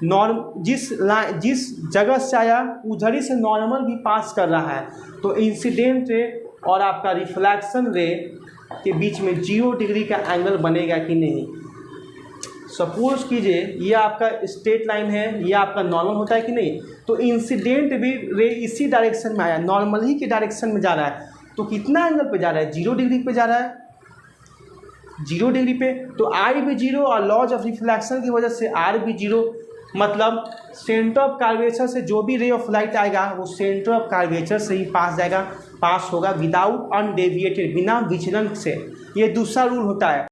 जिस जगह से आया उधर ही से नॉर्मल भी पास कर रहा है, तो इंसिडेंट रे और आपका रिफ्लेक्शन रे के बीच में 0 डिग्री का एंगल बनेगा कि नहीं। सपोज कीजिए ये आपका स्ट्रेट लाइन है, ये आपका नॉर्मल होता है कि नहीं, तो इंसिडेंट भी रे इसी डायरेक्शन में आया, नॉर्मल ही के डायरेक्शन में जा रहा है, तो कितना एंगल पे जा रहा है? 0 डिग्री पे जा रहा है, 0 डिग्री पे। तो आई भी 0 और लॉज ऑफ रिफ्लेक्शन की वजह से आर भी 0, मतलब सेंटर ऑफ कर्वेचर से जो भी रे ऑफ लाइट आएगा वो सेंटर ऑफ कर्वेचर से ही पास होगा विदाउट अनडेविएटेड, बिना विचलन से। ये दूसरा रूल होता है।